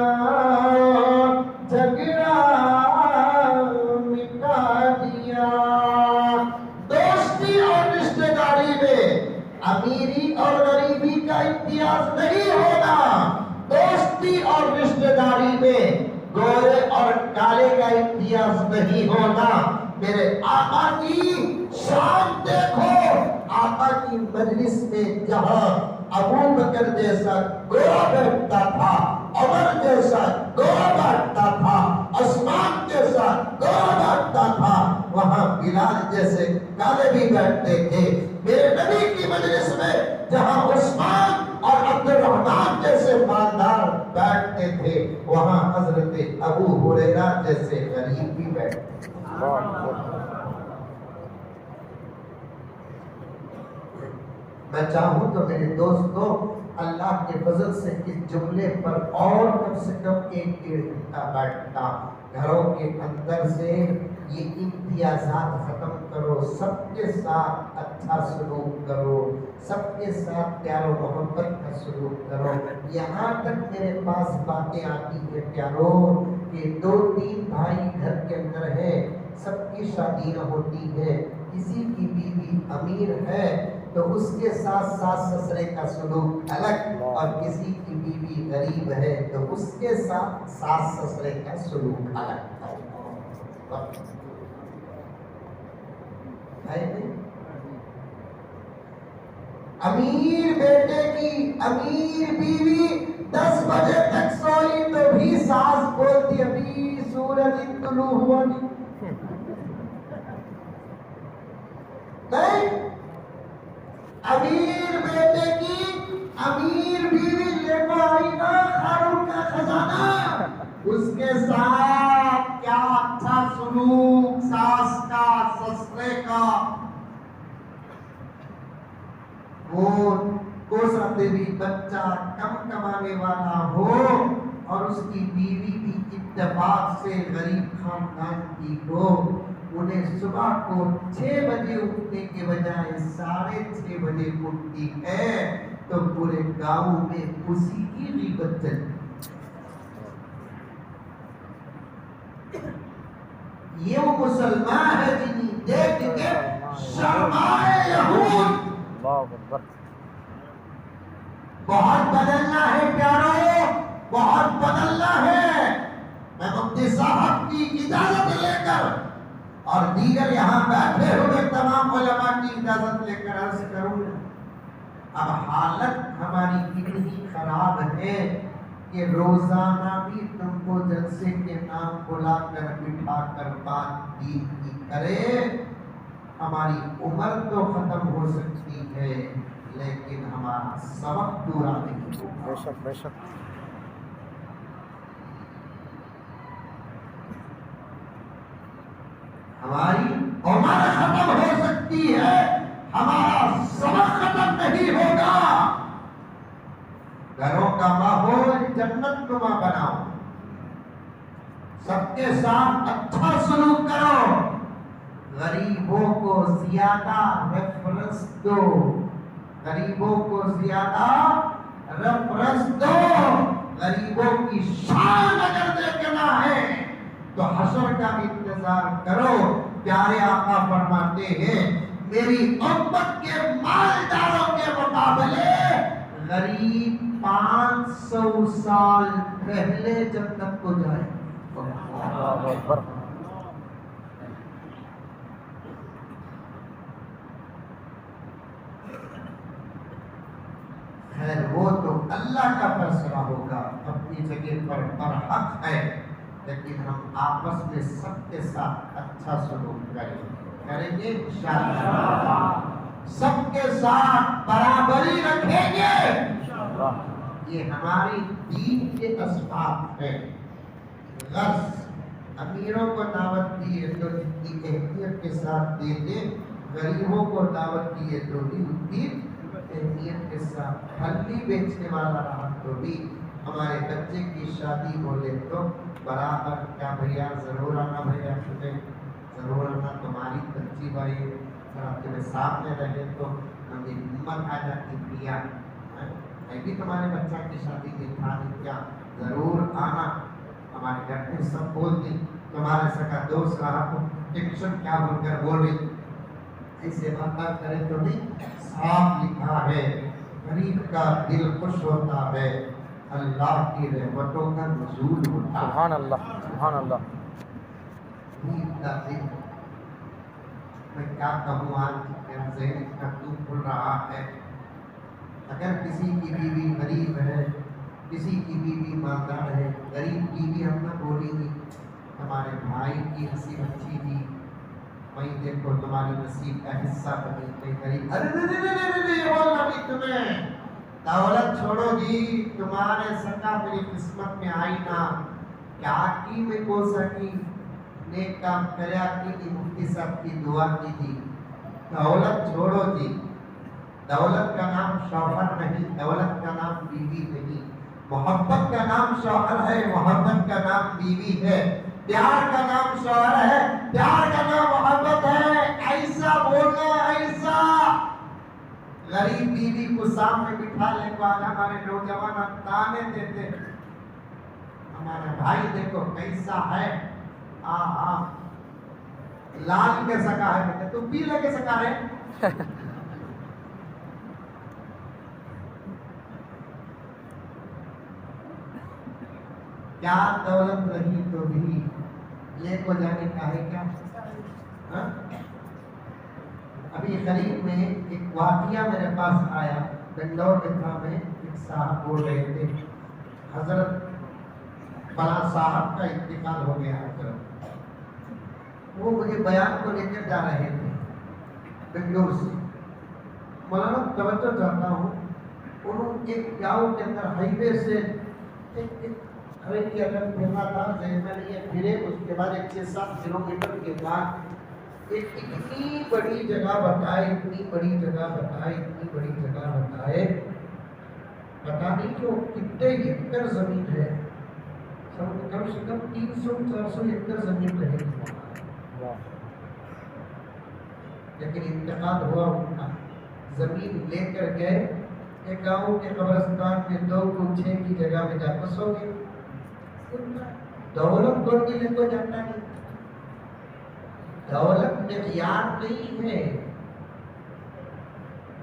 جھگڑا مٹا دیا دوستی اور رشتہ داری میں امیری اور غریبی کا امتیاز نہیں ہوگا دوستی اور رشتہ داری میں گورے اور کالے کا امتیاز نہیں ہوگا میرے آقا کی شان دیکھو آقا کی مجلس میں جہاں ابو بکر جیسا گورا بیٹھتا تھا عمر جیسا گورا بیٹھتا تھا عثمان جیسا گورا بیٹھتا تھا وہاں بلال جیسے کالے بھی بیٹھتے تھے میرے نبی کی مجلس میں جہاں عثمان اور عبد الرحمن جیسے مالدار بیٹھتے تھے وہاں حضرت ابو ہریرہ جیسے غریب بھی بیٹھتے تھے میں چاہوں تو میرے دوستو اللہ کے فضل سے اس جملے پر اور کم سے کم 1-1.5 گھنٹہ بیٹھتا گھروں کے اندر سے یہ امتیازات ختم کرو سب کے ساتھ اچھا سلوک کرو سب کے ساتھ پیار و محبت کا سلوک کرو یہاں تک میرے پاس باتیں آتی ہیں پیارو کہ 2-3 بھائی گھر کے اندر ہیں سب کی شادیاں ہوتی ہیں کسی کی بیوی امیر ہے تو اس کے ساتھ ساس سسرے کا سلوک الگ اور کسی کی بیوی غریب ہے تو اس کے ساتھ ساس سسرے کا سلوک الگ ہے امیر بیٹے کی امیر بیوی 10 بجے تک سوئی تو بھی ساس بولتی ابھی سورج طلوع ہوا نہیں امیر بیٹے کی امیر بیوی لے کر آئی نا خارون کا خزانہ اس کے ساتھ کیا اچھا سلوک ساس کا سسرے کا وہ کو سکتے بھی بچہ کم کمانے والا ہو اور اس کی بیوی بھی اتفاق سے غریب خاندان کی ہو انہیں صبح کو 6 بجے اٹھنے کے بجائے 6:30 بجے اٹھتی ہے تو پورے گاؤں میں اسی کی غیبت چلتی یہ وہ مسلمان ہے جنہیں دیکھ کے شرمائے یہود بہت بدلنا ہے پیارو بہت بدلنا ہے میں مفتی صاحب کی اجازت لے کر اور دیگر یہاں بیٹھے ہوئے تمام علماء کی اجازت لے کر عرض کروں اب حالت ہماری اتنی خراب ہے کہ روزانہ بھی تم کو جلسے کے نام بلا کر بٹھا کر بات دین کی کرے ہماری عمر تو ختم ہو سکتی ہے لیکن ہمارا سبق پورا نہیں ہوگا بے شک بے شک ہماری عمر ختم ہو سکتی ہے ہمارا سبق ختم نہیں ہوگا گھروں کا ماحول جنت نما بناؤ سب کے ساتھ اچھا سلوک کرو غریبوں کو زیادہ ریفرنس دو غریبوں کو زیادہ ریفرنس دو غریبوں کی شان اگر دیکھنا ہے تو حشر کا انتظار کرو پیارے آقا فرماتے ہیں میری امت کے مالداروں کے مقابلے غریب 500 سال پہلے جنت کو جائے اللہ اکبر خیر وہ تو اللہ کا فیصلہ ہوگا اپنی جگہ پر برحق ہے لیکن ہم آپس میں سب کے ساتھ اچھا سلوک کریں گے انشاءاللہ سب کے ساتھ برابری رکھیں گے یہ ہماری دین کے اسباب ہیں غرض امیروں کو دعوت دیے تو اتنی اہمیت کے ساتھ دے دیں غریبوں کو دعوت دیے تو بھی اتنی اہمیت کے ساتھ پھلی بیچنے والا رہا تو بھی ہمارے بچے کی شادی بولے تو برابر کیا بھیا ضرور آنا، بھیا تمہیں ضرور آنا، تمہاری بچی بھائی تمہیں سامنے رہے تو ہمیں ہمت آ جاتی بھیا میں بھی تمہارے بچہ کی شادی دکھا دی، کیا ضرور آنا۔ ہمارے گھر پہ سب بول دی، تمہارے سکا دوست رہا تو ٹینشن کیا بول کر بول رہی، ایسے بات کرے تو نہیں، صاف لکھا ہے غریب کا دل خوش ہوتا ہے، اللہ کی رحمتوں کا نزول ہوتا ہے۔ سبحان اللہ، سبحان اللہ۔ غریب کا دل، میں کیا کہوں آج میرا ذہن اتنا کیوں کھل رہا ہے۔ اگر کسی کی بیوی غریب ہے، کسی کی بیوی مالدار ہے، غریب بیوی ہم نہ بولیں گی ہمارے بھائی کی ہنسی بچی تھی، وہیں دیکھو تمہاری نصیب کا حصہ بنی، کوئی غریب ارے یہ بولنا بھی تمہیں دولت چھوڑو جی، تمہارے سکا میری قسمت میں آئی نا، کیا کی میں کو سکی نیک کام کریا کی مفتی صاحب کی دعا کی تھی، دولت چھوڑو جی، دولت کا نام شوہر نہیں، دولت کا نام بیوی نہیں، محبت کا نام شوہر ہے، محبت کا نام بیوی ہے، پیار کا نام شوہر ہے، پیار کا نام محبت ہے۔ ایسا بولنا، ایسا غریب بیوی کو سامنے بٹھا لے کو آج ہمارے نوجوان تانے دیتے، ہمارا بھائی دیکھو کیسا ہے، لال کے سکا ہے، کہتے تو پیلے کے سکا ہے۔ کیا دولت رہی تو بھی لے کو جانے کا ہے کیا؟ ابھی قریب میں ایک واقعہ میرے پاس آیا، بنگلور میں تھا، میں ایک صاحب بول رہے تھے حضرت فلاں صاحب کا انتقال ہو گیا حضرت، وہ مجھے بیان کو لے کر جا رہے تھے بنگلور سے۔ مولانا توجہ چاہتا ہوں، انہوں ایک گاؤں کے اندر ہائی وے سے اگر پھرنا تھا، ذہن میں نہیں ہے، پھرے اس کے بعد 6-7 کلومیٹر کے بعد ایک اتنی بڑی جگہ بتائے، اتنی بڑی جگہ بتائے، اتنی بڑی جگہ بتائے، پتا نہیں کیوں کتنے ایکڑ زمین ہے، کم سے کم 300-400 ایکڑ زمین رہے گی، لیکن انتقال ہوا ان کا۔ زمین لے کر گئے ایک گاؤں کے قبرستان میں 2 کوٹھے کی جگہ میں جا بس ہو گئے۔ دولت کوئی لے کو جاتا نہیں، دولت معیار نہیں ہے،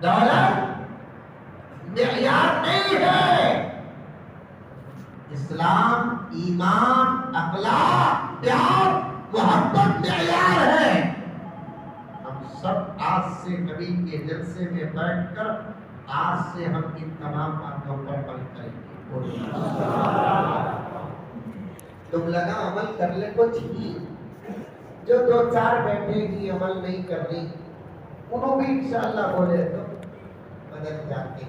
دولت معیار نہیں ہے، اسلام، ایمان، اخلاق، پیار، محبت معیار ہے۔ ہم سب آج سے نبی کے جلسے میں بیٹھ کر آج سے ہم ان تمام باتوں پر عمل کریں گے۔ تم لگا عمل کر لے کچھ ہی، جو 2-4 بیٹھے گی عمل نہیں کر رہی، انہوں بھی انشاءاللہ بولے تو بدل جاتے۔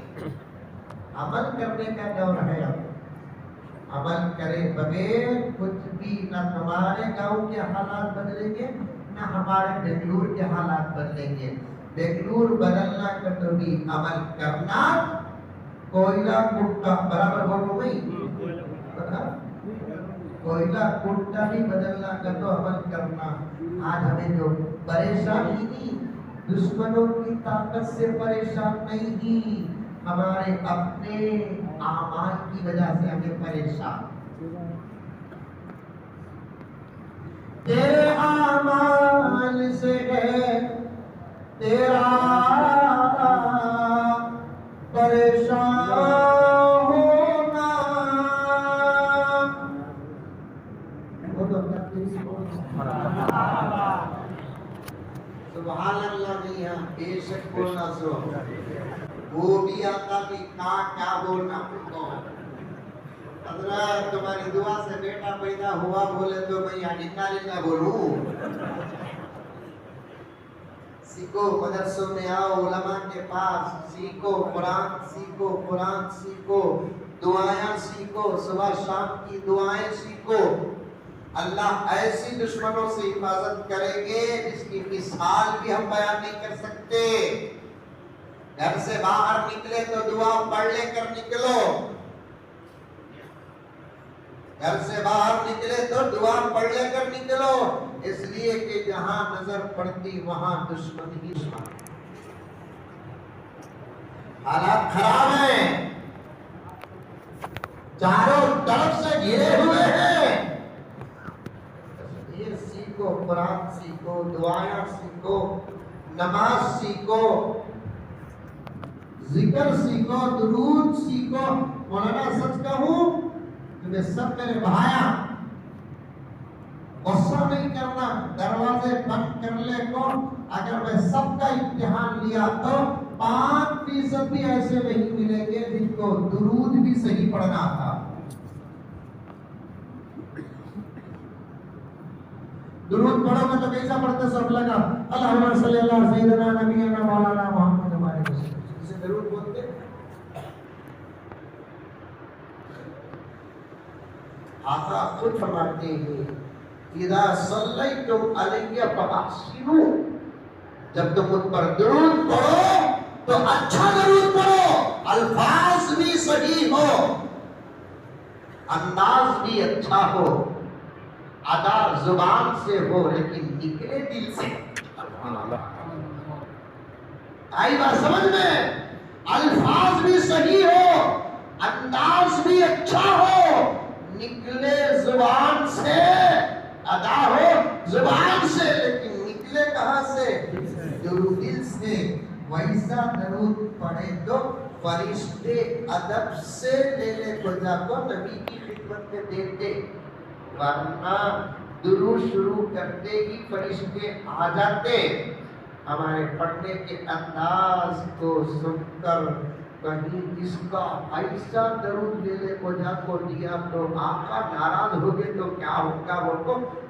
عمل کرنے کا دور ہے، اب عمل کرے بغیر کچھ بھی نہ تمہارے گاؤں کے حالات بدلیں گے، نہ ہمارے بنگلور کے حالات بدلیں گے۔ بنگلور بدلنا کا تو بھی عمل کرنا، کوئلہ کٹا برابر بولو نہیں، کوئلہ کٹا بھی بدلنا کا تو عمل کرنا۔ آج ہمیں جو پریشانی نہیں، دشمنوں کی طاقت سے پریشان نہیں ہی، ہمارے اپنے اعمال کی وجہ سے ہمیں پریشان۔ تیرے اعمال سے ہے تیرا پریشان ہونا۔ سبحان اللہ میاں، بے شک بولنا سو، وہ بھی آتا بھی کیا بولنا پڑتا۔ حضرت تمہاری دعا سے بیٹا پیدا ہوا بولے تو میں یہاں نکالے بولوں۔ سیکھو، مدرسوں میں آؤ، علماء کے پاس سیکھو، قرآن سیکھو، دعائیں سیکھو، صبح شام کی دعائیں سیکھو۔ اللہ ایسی دشمنوں سے حفاظت کریں گے جس کی مثال بھی ہم بیان نہیں کر سکتے۔ گھر سے باہر نکلے تو دعا پڑھ لے کر نکلو، گھر سے باہر نکلے تو دعا پڑھ لے کر نکلو، اس لیے کہ جہاں نظر پڑتی وہاں دشمن ہی دشمن۔ حالات خراب ہیں، چاروں طرف سے گھرے ہوئے ہیں۔ تفسیر سیکھو، قرآن سیکھو، دعائیں سیکھو، نماز سیکھو، ذکر سیکھو، درود سیکھو۔ مولانا سچ کہوں تمہیں سب میرے بھایا، غصہ نہیں کرنا، دروازے بند کر لے کو۔ اگر میں سب کا امتحان لیا تو 5% بھی ایسے نہیں ملیں گے جن کو درود بھی صحیح پڑھنا تھا۔ درود پڑھو گے تو کیسا پڑھتے سب لگا اللہم صلی اللہ سیدنا نبینا مولانا محمد ہمارے اسے درود بولتے۔ آقا خود فرماتے ہیں اذا صلیتم علی فاحسنوا، جب تم مجھ پر درود پڑھو تو اچھا درود پڑھو، الفاظ بھی صحیح ہو، انداز بھی اچھا ہو، ادا زبان سے ہو لیکن نکلے دل سے۔ آئی بات سمجھ میں؟ الفاظ بھی صحیح ہو، انداز بھی اچھا ہو، نکلے زبان سے، ادا ہو زبان سے لیکن نکلے کہاں سے؟ دل سے۔ ویسا درود پڑھے تو فرشتے ادب سے لینے کو جا کو نبی کی خدمت میں دیتے، ورنہ درود شروع کرتے ہی فرشتے آ جاتے۔ ہمارے پڑھنے کے انداز کو سن کر کہیں اس کا ایسا درود لینے کو جا کو دیا تو آقا ناراض ہو گئے تو کیا ہوگا؟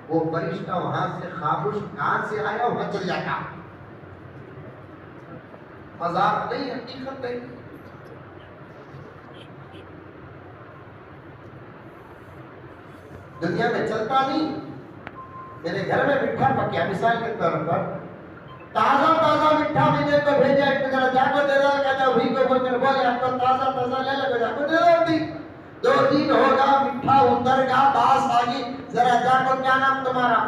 وہ فرشتہ وہاں سے خاموش کہاں سے آیا وہاں چل جاتا۔ مذاق نہیں، حقیقت نہیں۔ دنیا میں چلتا نہیں۔ میرے گھر میں مٹھا پکیا، مثال کے طور پر تازہ تازہ مٹھا مجھے کو بھیجا، ایک ذرا جا کو دے دو، کہتا وہی کو بول کر بولے آپ کو تازہ تازہ لے لے، جا کو دے دو دی۔ 2 دن ہوگا مٹھا اتر گا، باس آگی، ذرا جا کو کیا نام تمہارا؟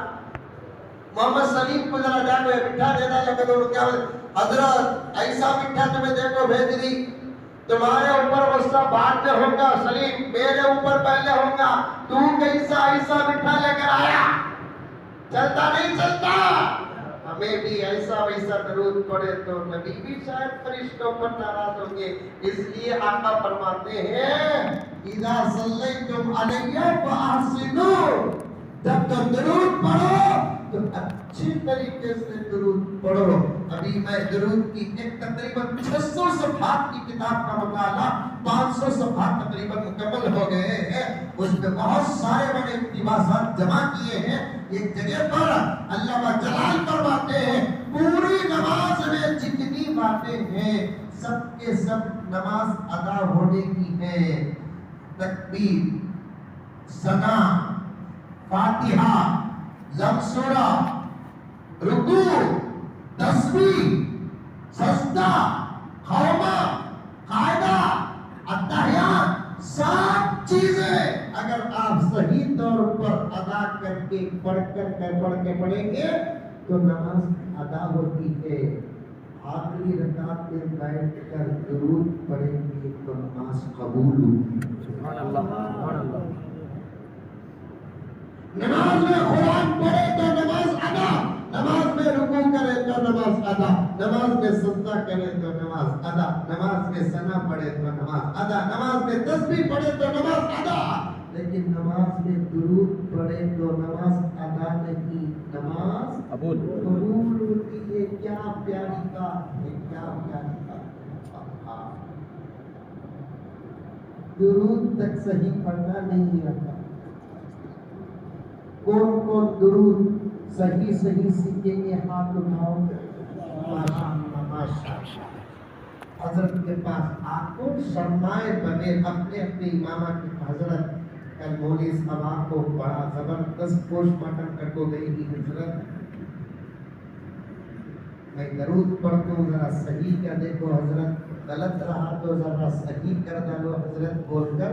محمد سلیم کو ذرا جا کو مٹھا دے دا، لے کر کیا حضرت ایسا مٹھا تمہیں دیکھو بھیج دی، تمہارے اوپر غصہ بعد میں ہوگا سلیم، میرے اوپر پہلے ہوگا، تو کیسا ایسا مٹھا لے کر آیا؟ چلتا نہیں چلتا۔ ہمیں بھی ایسا ویسا درود پڑھے تو نبی بھی شاید فرشتوں پر ناراض ہوں گے، اس لیے آقا فرماتے ہیں اذا صلیتم علی فاحسنوا، جب تم درود پڑھو تو اچھی طریقے سے درود پڑھو۔ ابھی میں درود کی ایک تقریباً 600 صفحات کی کتاب کا مطالعہ، 500 صفحات تقریباً مکمل ہو گئے ہیں، اس میں بہت سارے میں نے اقتباسات جمع کیے ہیں۔ ایک جگہ پر اللہ جلال فرماتے ہیں پوری نماز میں جتنی باتیں ہیں سب کے سب نماز ادا ہونے کی ہے، تکبیر، ثنا، فاتحہ، ضم سورہ، رکوع، تسبیح، سجدہ، قومہ، قاعدہ، التحیات، 7 چیزیں اگر آپ صحیح طور پر ادا کر کے پڑھ کے پڑھیں گے تو نماز ادا ہوتی ہے۔ آخری رکعت میں بیٹھ کر درود پڑھیں گے تو نماز قبول ہوتی ہے۔ سبحان اللہ، سبحان اللہ۔ نماز میں قرآن پڑھے تو نماز ادا، نماز میں رکوع کرے تو نماز ادا، نماز میں سجدہ کرے تو نماز ادا، نماز میں ثنا پڑھے تو نماز ادا، نماز میں تسبیح پڑھے تو نماز ادا۔ لیکن نماز میں درود پڑھے تو نماز ادا نہیں، نماز قبول ہوتی ہے۔ کیا پیاری بات ہے، کیا پیاری بات ہے۔ درود تک صحیح پڑھنا نہیں آتا۔ کون کون درود صحیح سیکھیں گے؟ ہاتھ اٹھاؤ۔ حضرت کے پاس آکو سرمائے بنے اپنے امامہ کی حضرت کل مولوی صاحب کو بڑا زبردست پوسٹ مارٹم کر کو گئی تھی حضرت، میں درود پڑھتا ہوں ذرا صحیح کر دیکھو حضرت، غلط رہا تو ذرا صحیح کر ڈالو حضرت بول کر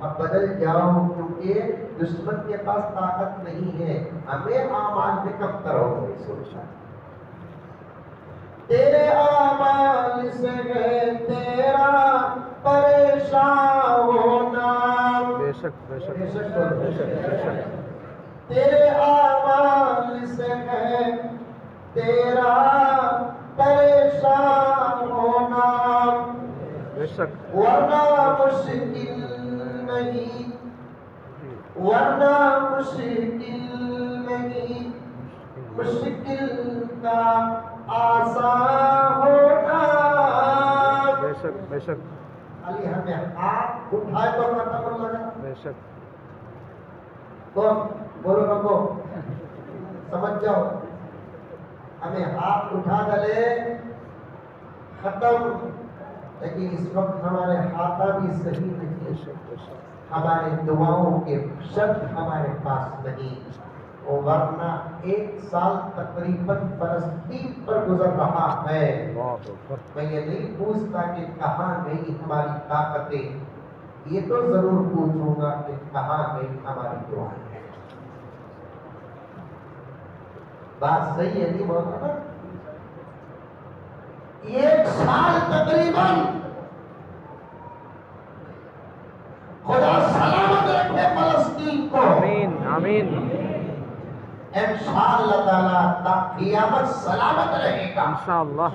اب بدل جاؤ، کیونکہ دشمن کے پاس طاقت نہیں ہے، ہمیں اعمال میں کمتر ہو گئی سوچا۔ تیرے اعمال سے ہے تیرا پریشان ہونا، بے شک بے شک بے شک بے شک بے شک تیرے اعمال سے ہے تیرا پریشان ہونا، بے شک ورنہ مشکل نہیں، ورنہ مشکل نہیں، مشکل کا آسان ہونا۔ بے شک بے شک علی ہمیں ہاتھ اٹھائے تو ختم لگا، بے شک کون بولو رکو سمجھ جاؤ، ہمیں ہاتھ اٹھا ڈالے ختم، لیکن اس وقت ہمارے ہاتھا بھی صحیح بے نہیں، شک بے شک ہمارے دعاؤں کے شرط ہمارے پاس نہیں، ورنہ 1 سال تقریباً فلسطین پر گزر رہا ہے۔ اللہ اکبر میں یہ نہیں پوچھتا کہ کہاں گئی ہماری طاقتیں، یہ تو ضرور پوچھوں گا کہ کہاں گئی ہماری دعائیں۔ بات صحیح ہے نہیں بولتا نا؟ 1 سال تقریباً خدا سلامت رکھے فلسطین کو، آمین آمین انشاءاللہ تعالیٰ تا قیامت سلامت رہے گا۔ انشاءاللہ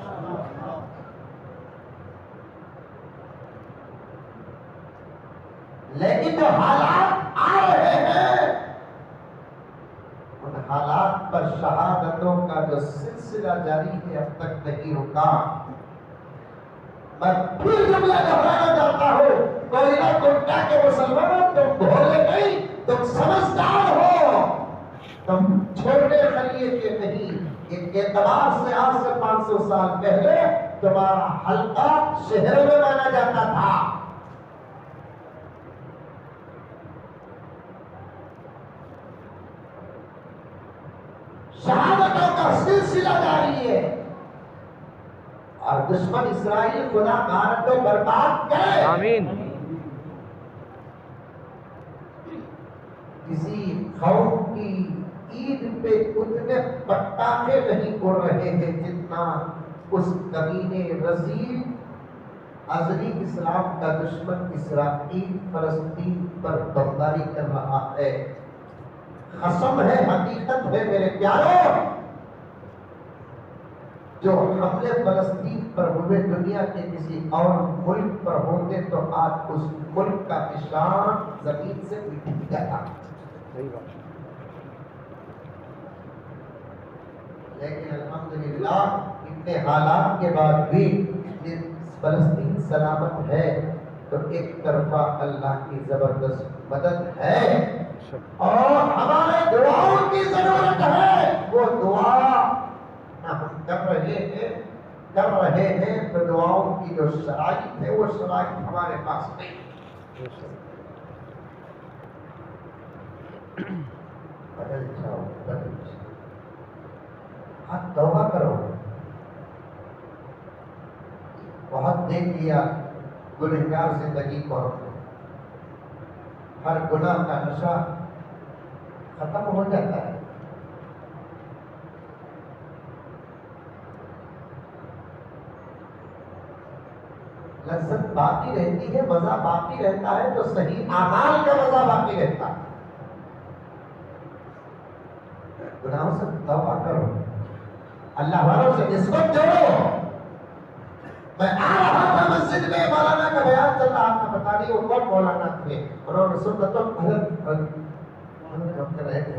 لیکن جو حالات آ رہے ہیں ان حالات پر شہادتوں کا جو سلسلہ جاری ہے اب تک نہیں رکا۔ میں پھر جملہ دہرانا چاہتا ہوں، کوئی نہ کوٹا کے مسلمانوں تم بھولے نہیں، تم سمجھدار ہو، تم چھوٹے خلیے کے نہیں۔ ایک اعتبار سے آج سے 500 سال پہلے تمہارا حلقہ شہروں میں مانا جاتا تھا، شہادتوں کا سلسلہ جاری ہے، اور دشمن اسرائیل خدا غارت کو برباد کرے۔ آمین کسی قوم کی عید پہ اتنے پٹاخے نہیں اڑ رہے ہیں جتنا اس کمینے رذیل ازلی اسلام کا دشمن اسرائیل فلسطین پر بمباری کر رہا ہے۔ قسم ہے، حقیقت ہے میرے پیاروں، جو حملے فلسطین پر ہوئے دنیا کے کسی اور ملک پر ہوتے تو آج اس ملک کا نشان زمین سے مٹ جاتا، صحیح بات لیکن الحمدللہ اتنے حالات کے بعد بھی فلسطین سلامت ہے تو ایک طرفہ اللہ کی زبردست مدد ہے، اور ہمارے دعاؤں کی ضرورت ہے۔ وہ دعا نہ ہم کر رہے ہیں تو دعاؤں کی جو شرائط ہے وہ شرائط ہمارے پاس نہیں۔ بدل جاؤ بدل جاؤ، آپ توبہ کرو۔ بہت دیکھ لیا گنہگار زندگی کو، ہر گناہ کا نشہ ختم ہو جاتا ہے، لذت باقی رہتی ہے، مزہ باقی رہتا ہے، تو صحیح اعمال کا مزہ باقی رہتا ہے۔ گناہوں سے توبہ کرو، اللہ والوں سے نسبت جوڑو۔ میں آ رہا تھا مسجد میں، مولانا کا بیان چل رہا تھا، پتہ نہیں وہ کون مولانا تھے، انہوں نے سنتوں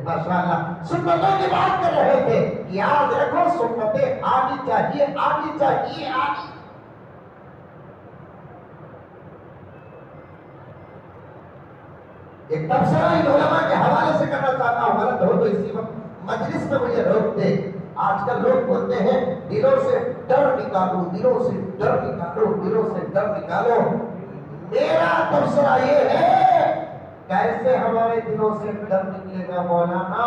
ماشاءاللہ سنتوں کی بات کر رہے تھے۔ یاد رکھو سنتیں آنی چاہیے، آنی چاہیے، آنی۔ ایک تبصرہ ان علماء کے حوالے سے کرنا چاہتا ہوں، غلط ہو تو اسی وقت مجلس میں مجھے روک دے۔ آج کل لوگ بولتے ہیں دلوں سے ڈر نکالو، دلوں سے ڈر نکالو، دلوں سے ڈر نکالو۔ میرا تبصرہ یہ ہے، کیسے ہمارے دلوں سے ڈر نکلے گا مولانا؟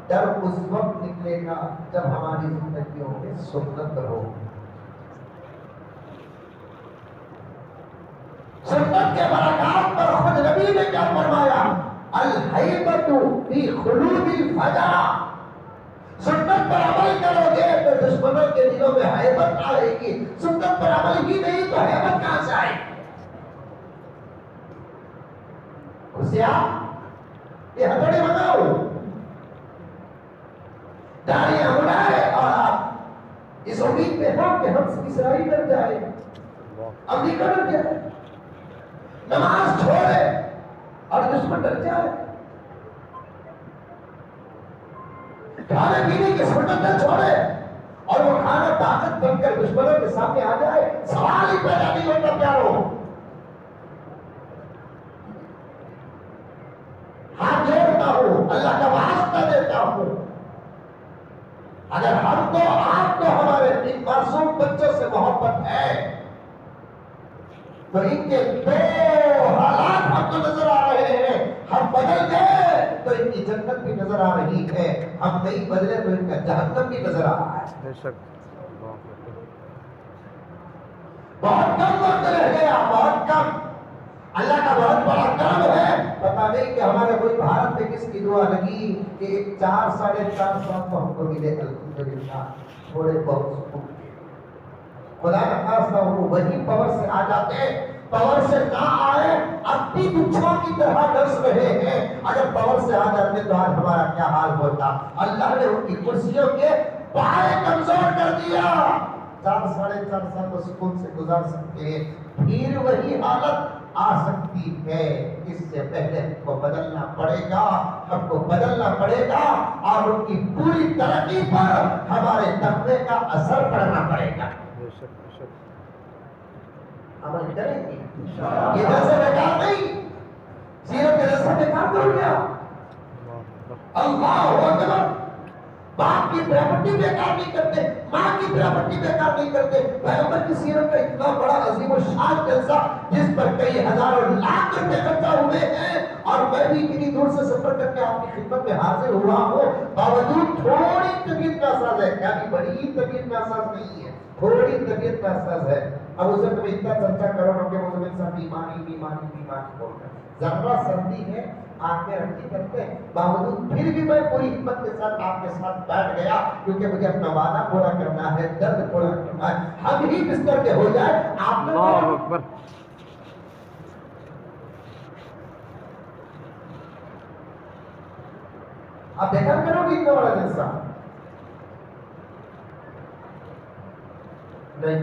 ڈر اس وقت نکلے گا جب ہماری زندگیوں میں سنت ہو۔ سنت کے برکات پر خود نبی نبی نے کیا فرمایا؟ الحیبۃ فی خلود الفجا، سنت پر عمل کرو گے تو دشمنوں کے دلوں میں ہیبت آئے گی، سنت پر عمل ہی نہیں تو ہیبت کہاں سے آئے گی؟ اسیا یہ ہتھوڑے منگاؤ، داڑیاں اڑائے اور آپ اس امید میں ہو کہ ہم سے اسرائیل ڈر جائے، امریکہ ڈر جائے، نماز چھوڑے اور دشمن ڈر جائے، کھانے پینے کی سنت نہ چھوڑے اور وہ کھانا طاقت بن کر دشمنوں کے سامنے آ جائے، سوال ہی پیدا نہیں ہوتا پیارو۔ ہاتھ جوڑتا ہوں، اللہ کا واسطہ دیتا ہوں، اگر ہم کو آپ کو ہمارے ان معصوم بچوں سے محبت ہے تو ان کے دو حالات ہم کو نظر آ رہے ہیں، ہم بدل گئے تو ان کی جنت بھی نظر آ رہی ہے، ہم نہیں بدلے تو ان کا جہنم بھی نظر آ رہا ہے۔ بے شک بہت کم وقت رہ گیا، بہت کم، اللہ کا بہت بڑا کرم ہے، پتہ نہیں کہ ہمارے کوئی بھارت میں کس کی دعا لگی کہ 4 ساڑھے 4 سال تو ہم کو ملے الحمدللہ تھوڑے بہت سکون کے۔ خدا کا خاصہ وہ وہی پاور سے آ جاتے، پاور سے نہ آئے اپنی بچھوں کی طرح ڈس رہے ہیں، اگر پاور سے آ جاتے تو آج ہمارا کیا حال ہوتا۔ اللہ نے ان کی کرسیوں کے پائے کمزور کر دیا، 4 ساڑھے 4 سال تو سکون سے گزار سکتے ہیں، پھر وہی حالت آ سکتی ہے۔ اس سے پہلے ہم کو بدلنا پڑے گا، ہم کو بدلنا پڑے گا اور ان کی پوری ترقی پر ہمارے تقوی کا اثر پڑنا پڑے گا۔ بے شک بے شک عمل کریں گے، یہ جیسے بیکار نہیں، سیرت کے جیسے بیکار تو ہو گیا۔ اللہ اکبر، باپ کی پراپرٹی بیکار نہیں کرتے، ماں کی پراپرٹی بیکار نہیں کرتے، پیغمبر کی سیرت کا اتنا بڑا عظیم الشان جلسہ جس پر کئی ہزاروں لاکھ روپے خرچہ ہوئے ہیں، اور میں بھی اتنی دور سے سفر کر کے آپ کی خدمت میں حاضر ہوا ہوں، باوجود تھوڑی طبیعت کا احساس ہے، کیا بڑی طبیعت کا احساس نہیں ہے، تھوڑی طبیعت کا احساس ہے۔ اب اسے تم اتنا چرچا کرو کہ وہ انسان بیماری بیماری بیماری بول کر ذرا سردی ہے آنکھیں رکھی کرتے، باوجود پھر بھی میں پوری ہمت کے ساتھ آپ کے ساتھ بیٹھ گیا، کیونکہ مجھے اپنا وعدہ پورا کرنا ہے، درد پورا کرنا ہے، ہم ہی بستر کے ہو جائے۔ آپ اللہ اکبر، آپ دیکھا کرو گے اتنا بڑا جلسہ نہیں،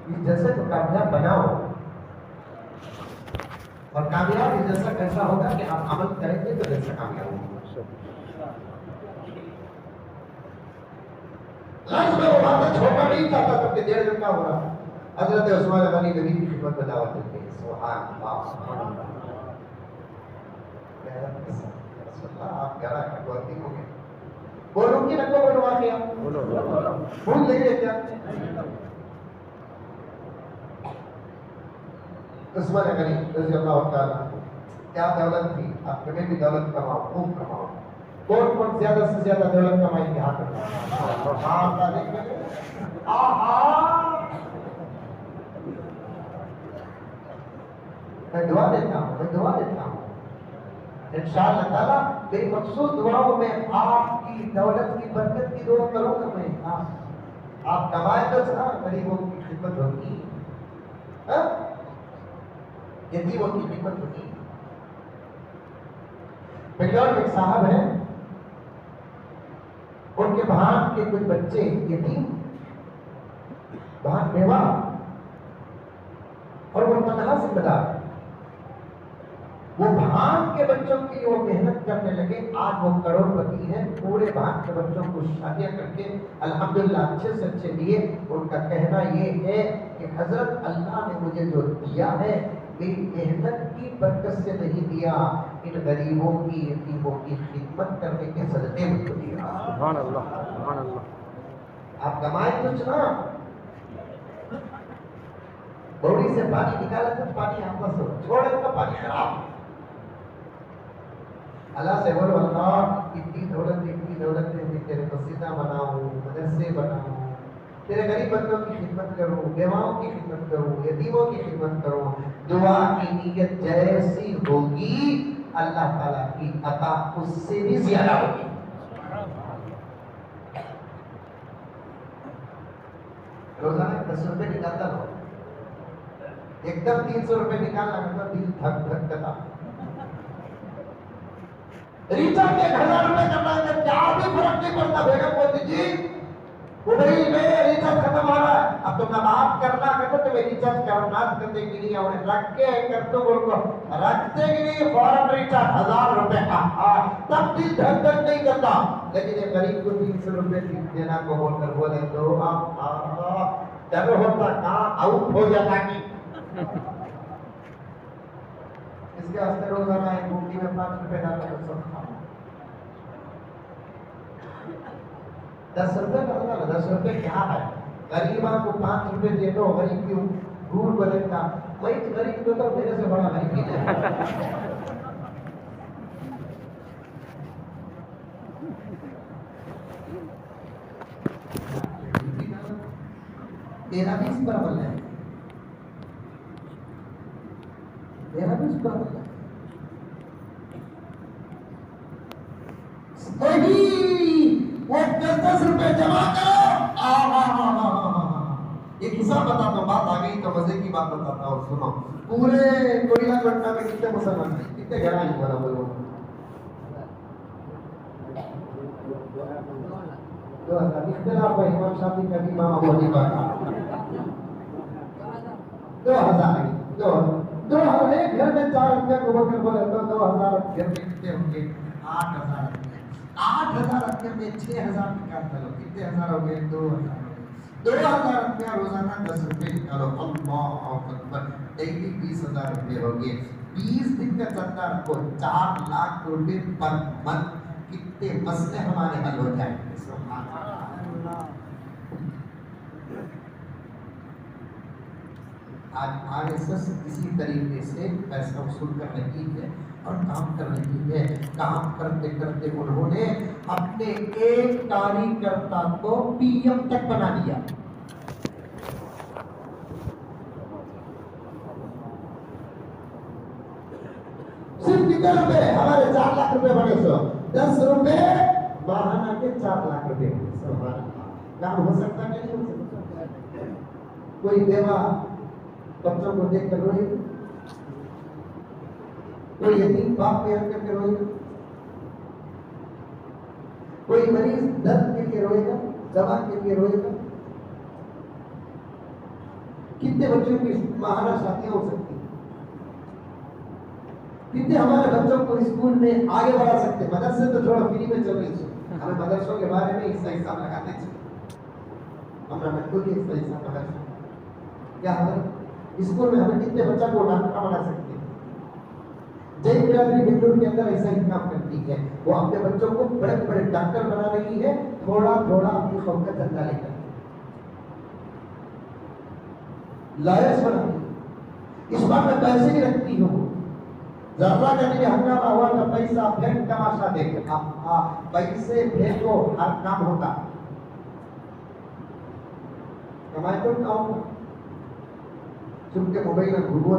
اس جلسے کو کامیاب بناؤ، اور کامیاب اس جلسہ کیسا ہوگا کہ آپ عمل کریں گے تو جلسہ کامیاب ہوگا۔ لفظ میں وہ باتیں چھوٹا نہیں چاہتا تھا کہ 1.5 گھنٹہ ہو رہا۔ حضرت عثمان غنی نبی کی خدمت میں دعوت دیتے ہیں، سبحان اللہ سبحان اللہ، آپ گرا ہے بہت ہو گئے، بولوں گی نہ کو بولوا کیا بھول لیں گے کیا؟ عثمان غنی رضی اللہ تعالیٰ کیا دولت تھی، آپ کبھی بھی دولت کماؤ، خوب کماؤ، کون زیادہ سے زیادہ دولت کمائی کے ہاتھ میں دعا دیتا ہوں، میں دعا دیتا ہوں انشاءاللہ تعالیٰ میری مخصوص دعاؤں میں آپ کی دولت کی برکت کی دعا کروں گا میں۔ آپ کمائے تو تھا، غریبوں کی خدمت ہوگی، یتیموں کی خدمت ہوگی۔ بنگلور میں ایک صاحب ہیں، ان کے بہان کے کچھ بچے یتیم، بہان بیوہ اور وہ تنہا ذمہ دار، وہ بہان کے بچوں کے لیے وہ محنت کرنے لگے، آج وہ کروڑ پتی ہیں، پورے بہان کے بچوں کو شادیاں کر کے الحمدللہ اچھے سے اچھے دیے۔ ان کا کہنا یہ ہے کہ حضرت اللہ نے مجھے جو دیا ہے میری محنت کی برکت سے نہیں دیا، ان غریبوں کی یتیموں کی خدمت کرنے کے صدقے مجھے دیا۔ سبحان اللہ سبحان اللہ۔ آپ کمائے کچھ نا، بوڑی سے پانی نکالا تو پانی آپ سے چھوڑے تو پانی خراب۔ اللہ سے بولو اللہ اتنی دولت میں تیرے مسجدہ بناؤں، مدرسے بناؤں، تیرے غریب بندوں کی خدمت کروں، بیواؤں کی خدمت کروں، یتیموں کی خدمت کروں. دعا کی نیت جیسی ہوگی اللہ تعالیٰ کی عطا اس سے بھی زیادہ ہوگی. روزانہ 10 روپے نکالتا رہو. ایک دم 300 روپے نکالنا مطلب دل دھک دھک کرتا. ریچارج 1000 روپے کرنا ہے کیا بھی فرق نہیں پڑتا. بیگم بولتی جی وہ بھائی میں ریچارج ختم ہو رہا ہے اب تم نے بات کرنا کرو تو میں ریچارج کرنا کرتے کہ نہیں اور رکھ کے کر تو بول کو رکھتے کہ نہیں فوراً ریچارج 1000 روپے کا تب دل دھک دھک نہیں کرتا. لیکن ایک غریب کو 300 روپے دینا کو بول کر بولے تو ڈر ہوتا کہاں آؤٹ ہو جاتا کہ اس کے واسطے روزانہ ایک مٹھی میں 5 روپے ڈال کر سکتا. 10 روپے کا 10 روپے کیا ہے. غریباں کو 5 روپے دے دو غریب کی گور بنے گا. وہی غریب کو تو میرے سے بڑا غریب ہی ہے. تیرا بھی اس پر عمل ہے. تیرا بھی اس پر عمل ہے. وہ 10 روپے جمع کرو. ایک حساب بتاتا ہوں بات آ گئی تو مزے کی بات بتاتا ہوں سنو. پورے کوئلہ گھٹنا میں کتنے مسلمان ہیں کتنے گھر آئیں والا بولو 2000 اختلاف ہے امام شافعی کا بھی امام ابو حنیفہ کا 2000 ایک گھر میں 4 روپے کو بول کر بولے تو 2000 گھر میں کتنے ہوں گے 8000 روپے میں 6000 نکالتا لو کتنے ہزار ہو گئے 2000 روپیہ روزانہ 10 روپے نکالو. اللہ اکبر ڈیلی 20000 روپے ہو گئے. 20 دن کا چندہ رکھو 4 لاکھ روپے پر منتھ. کتنے مسئلے ہمارے حل ہو جائیں گے. سبحان اللہ. آج RSS اسی طریقے سے پیسہ وصول کر رہی ہے اور کام کر رہی ہے. کام کرتے کرتے انہوں نے اپنے ایک کاریکرتا کو PM تک بنا دیا. صرف کتنے روپے ہمارے 4 لاکھ روپے بڑے سو 10 روپے ماہانہ کے 4 لاکھ روپے. سبحان اللہ. کام ہو سکتا کہ نہیں ہو سکتا. کوئی بیوہ بچوں کو دیکھ کر روئے, کوئی یتیم باپ بیان کر کے روئے گا, کوئی مریض درد کے لیے روئے گا, دوا کے لیے روئے گا. کتنے بچوں کی ماہانہ شادیاں ہو سکتی ہیں, کتنے ہمارے بچوں کو اسکول میں آگے بڑھا سکتے ہیں. مدرسے تو تھوڑا فری میں چل رہی ہے, ہمیں مدرسوں کے بارے میں اس کا حساب لگانا چاہیے. ہمارا بالکل بھی اس کا حساب لگانا کیا حضرت اسکول میں ہمیں کتنے بچہ کو ڈاکٹر بنا سکتے ہیں. جے برادری بنگلور کے اندر ایسا ہی کام کرتی ہے. وہ اپنے بچوں کو بڑے بڑے ڈاکٹر بنا رہی ہے تھوڑا تھوڑا اپنی قوم کا چندہ لے کر لائرس بناتی. اس بار میں پیسے نہیں رکھتی ہوں. ذرا کا بھی ہنگامہ ہوا تو پیسہ پھینک تماشا دیکھ. پیسے پھینکو ہر کام ہوتا. کمائے تو کام چپ کے موبائل میں گھوموا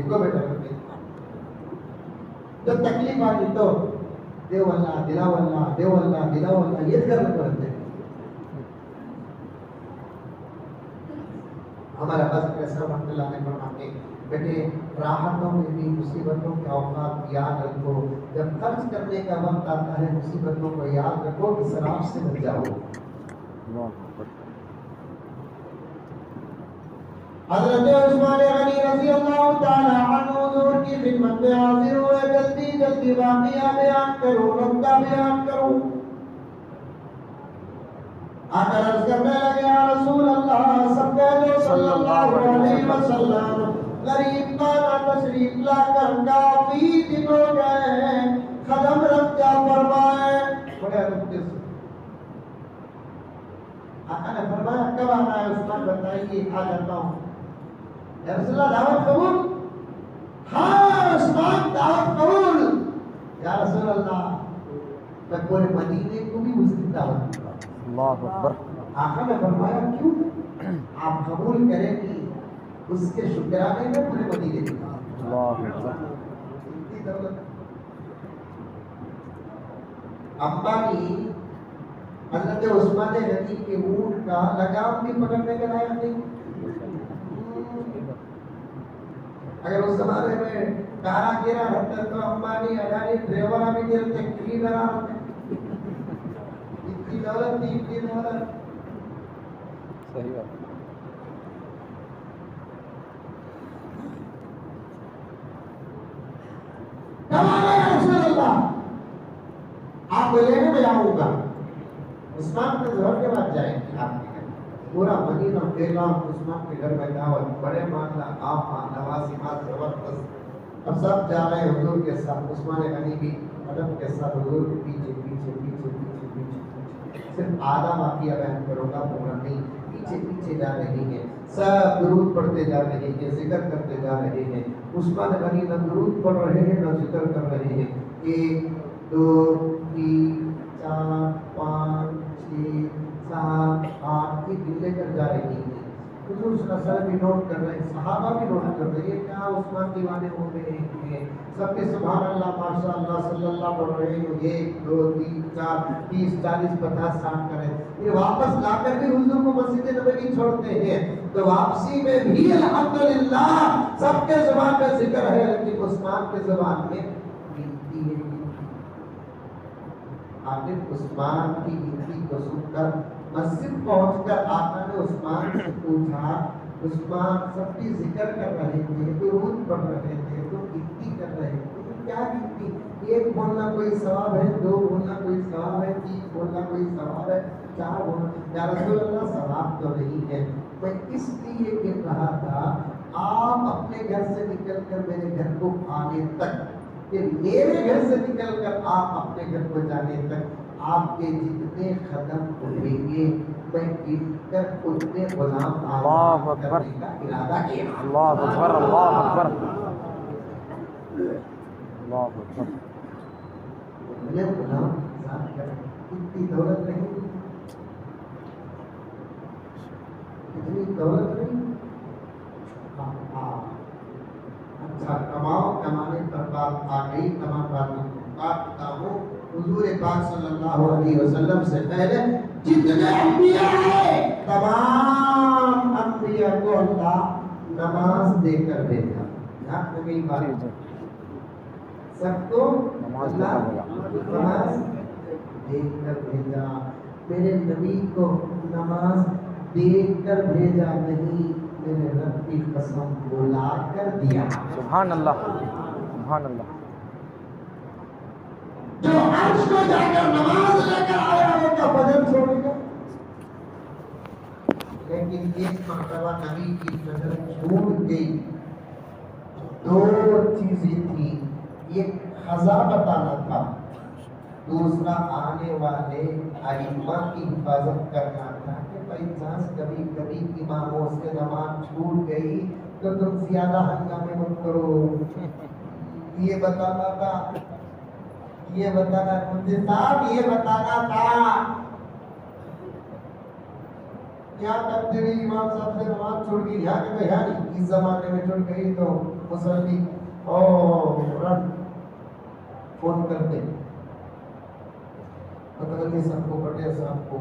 کو بیٹا کرتے. جب تکلیف آ گئی تو دیو اللہ دلاو اللہ دیو اللہ دلاو اللہ یہ کر رہتے ہیں. ہمارا بس کیسا رحمت اللہ نے فرماتے بیٹے راحتوں میں بھی مصیبتوں کے اوقات یاد رکھو. جب خرچ کرنے کا وقت آتا ہے مصیبتوں کو یاد رکھو کہ اسراف سے بچ جاؤ. حضرت عثمان غنی رضی اللہ تعالی عنہ حضور کی خدمت میں حاضر ہوئے. جلدی جلدی واقعہ بیان کروں, نقطہ بیان کروں. آ کر عرض کرنے لگے یا رسول اللہ سب کہہ دو صلی اللہ علیہ وسلم غریب خانہ تشریف لا کر کافی دن ہو گئے ہیں, قدم رکھ کیا فرمائے. بڑے رکھتے سے آقا نے فرمایا کب آنا ہے عثمان بتائیے آ جاتا ہوں. یا رسول اللہ دعوت قبول. ہاں عثمان دعوت قبول. یا رسول اللہ میں پورے مدینے کو بھی مسلم دعوت دوں گا. اللہ اکبر. آقا نے فرمایا کیوں؟ آپ قبول کریں کہ اس کے شکرانے میں پورے مدینے کی اللہ اکبر اتنی دولت. امبانی حضرت عثمان غنی کے اونٹ کا لگام بھی پکڑنے کے لائق نہیں. اگر اس زمانے میں کارا گرا رہتا تو امبانی اڈانی ڈرائیور بھی گرتے کلینر آتے. اتنی دولت تھی اتنی دولت. صحیح بات رسول اللہ آپ کو لینے میں آؤں گا. عثمان کے ظہر کے بعد جائیں گے آپ کے گھر. پورا مدینہ اکیلا عثمان کے گھر میں دعوت. بڑے ماننا آپ نوازیمات زبردست. اب سب جا رہے ہیں حضور کے ساتھ. عثمان غنی بھی ادب کے ساتھ حضور کے پیچھے پیچھے پیچھے پیچھے پیچھے. صرف آدھا واقعہ بیان کروں گا پورا نہیں. پیچھے پیچھے جا رہی ہیں سب درود پڑھتے جا رہے ہیں ذکر کرتے جا رہے ہیں. عثمان غنی نہ درود پڑھ رہے ہیں نہ ذکر کر رہے ہیں. 1 2 3 4 5 6 7 8 کی دل لے کر جا رہی ہیں. حضور صلی اللہ علیہ وسلم بھی نوٹ کر رہے ہیں صحابہ بھی نوٹ کر رہے ہیں. کیا عثمان دیوانے ہو گئے ہیں. سب کے سبحان اللہ ماشاء اللہ صلی اللہ پڑھ رہے ہیں. 1 2 3 4 30 40 50 60 کریں. یہ واپس لا کر بھی حضور کو مسجد نبوی چھوڑتے ہیں. تو واپسی میں بھی الحمدللہ سب کے زبان میں ذکر ہے لیکن عثمان کے زبان میں گنتی ہے. آخر عثمان کی گنتی کو سن کر مسجد پہنچ کر آقا نے عثمان سے پوچھا عثمان سب کی ذکر کر رہے تھے درود پڑھ رہے تھے تو گنتی کر رہے تھے کیا گنتی؟ 1 بولنا کوئی ثواب ہے 2 بولنا کوئی ثواب ہے 3 بولنا کوئی ثواب ہے 4 بولنا. یا رسول اللہ ثواب تو نہیں ہے. میں اس لیے کہہ رہا تھا آپ اپنے گھر سے نکل کر میرے گھر کو آنے تک کہ میرے گھر سے نکل کر آپ اپنے گھر کو جانے تک آپ کے جتنے قدم اٹھیں گے میں گر کر اتنے غلام اللہ آزاد اکبر. کرنے کا ارادہ کیا. اللہ اکبر اللہ اکبر اللہ اکبر. اتنے غلام آزاد کرنے. اتنی دولت نہیں اتنی دولت نہیں. اچھا کماؤ کمانے پر بات آ گئی. تمام باتوں کو کاٹتا ہوں. حضور پاک صلی اللہ علیہ وسلم سے پہلے جتنے انبیاء ہیں تمام انبیاء کو اللہ نماز دے کر بھیجا. یاد رکھیے بات سب کو اللہ نماز دے کر بھیجا. میرے نبی کو نماز دے کر بھیجا نہیں میرے رب کی قسم بلا کر دیا. سبحان اللہ سبحان اللہ. جو عرش کو جا کر نماز لے کر آیا وہ کا فجر چھوڑے گا. لیکن ایک مرتبہ نبی کی نظر چھوٹ گئی. 2 چیزیں تھیں. ایک خزا بتانا تھا دوسرا آنے والے ائمہ کی حفاظت کرنا تھا کہ بھائی چانس کبھی کبھی اماموں سے نماز چھوٹ گئی تو تم زیادہ ہنگامے مت کرو. یہ بتانا تھا یہ بتانا مجھے صاحب یہ بتانا تھا. یہاں تک تیری امام صاحب سے نماز چھوٹ گئی یہاں کہ یہاں نہیں اس زمانے میں چھوٹ گئی تو مسلمی رن فون کرتے متولی صاحب کو پٹیل صاحب کو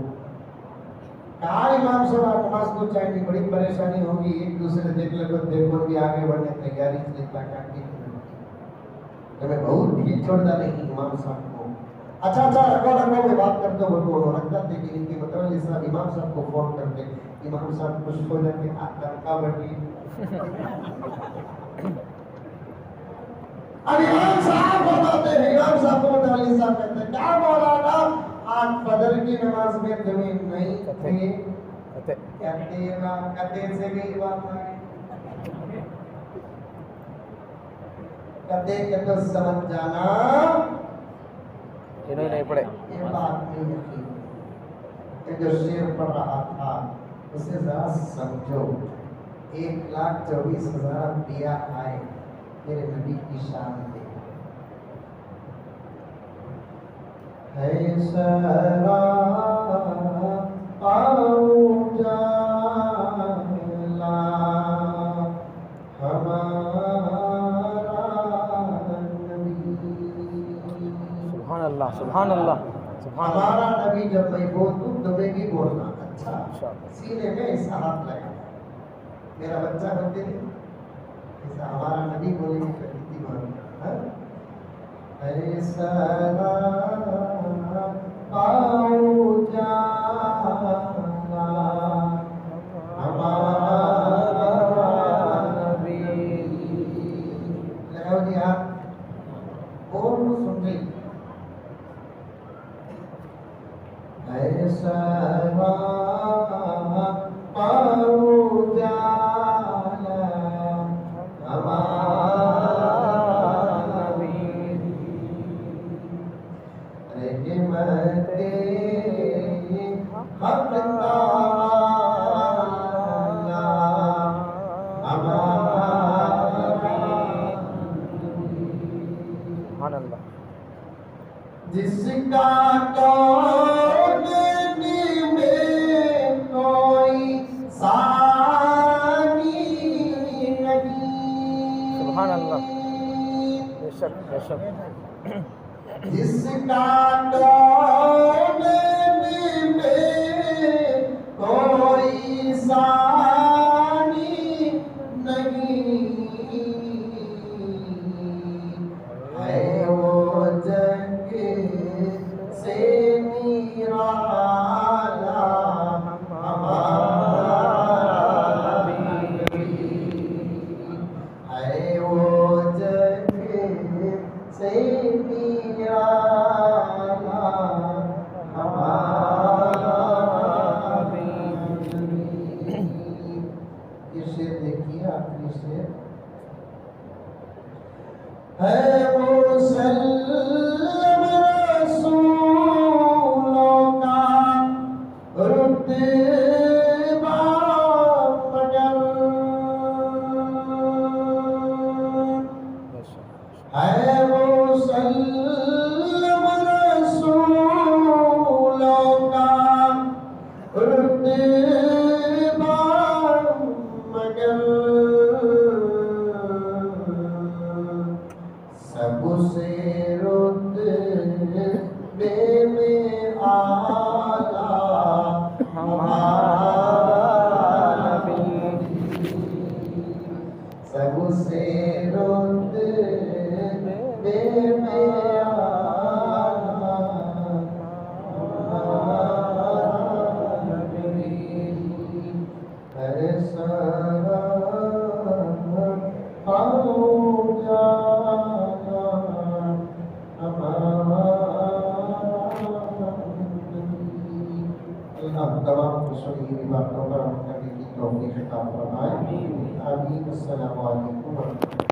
کہا امام صاحب نماز کو چاہیے بڑی پریشانی ہوگی. ایک دوسرے دیکھ لے تو دیکھو بھی آگے بڑھنے تیاری سے تاکہ میں بہت بھی چھوڑتا نہیں امام صاحب کو. اچھا رکھو میں بات کرتا ہوں وہ رکھتا تھے کہ ان کے متولی صاحب امام صاحب کو فون کرتے. امام صاحب خوش ہو جاتے کا بڑی اب امام صاحب بتاتے ہیں امام صاحب کو متولی صاحب کہتے ہیں کیا مولانا آج فجر کی نماز میں تمہیں نہیں تھے کہتے سے بھی بات آ گئی. کہتے کہ تو سمجھ جانا انہوں نے پڑھے یہ بات نہیں یقین کہ جو شعر پڑھ رہا تھا اسے ذرا سمجھو. 1,24,000 انبیاء آئے میرے نبی کی شان میں ہے سرا سبحان اللہ سبحان اللہ ہمارا نبی جب میں بولوں دبے گی بولنا اچھا انشاءاللہ سینے میں ایسا ہاتھ لگا میرا بچہ بنتے تھے ایسا ہمارا نبی بولے گی کتنی بار ایسا پاؤ جانا ہمارا نبی لگاؤ جی ہاتھ بول سن رہی ایسا پاؤ جانا ہمارا نبی رحمت حق تعالی ہمارا سبحان اللہ جس کا کون میں کوئی ثانی نہیں سبحان اللہ بے شک بے شک جس کا کون میں کوئی ثانی نہیں ہے وہ جنگ سے نرالا ہمارا نبی ہے وہ جنگ سے نرالا ہمارا نبی یہ شعر دیکھیے آخری شعر ہے مسلم رسولوں کا رتبہ مگر بے شک ہے مسلم رسولوں کا رتبہ مگر سب سے رتبے میں اعلیٰ ہمارا نبی سب سے رتبے میں اعلیٰ ہمارا نبی ہر سارا پاؤ جانا ہمارا نبی اللہ تمام خوشی باتوں پر عمل کرنے کی توفیق عطا فرمائے آمین السلام علیکم ورحمۃ اللہ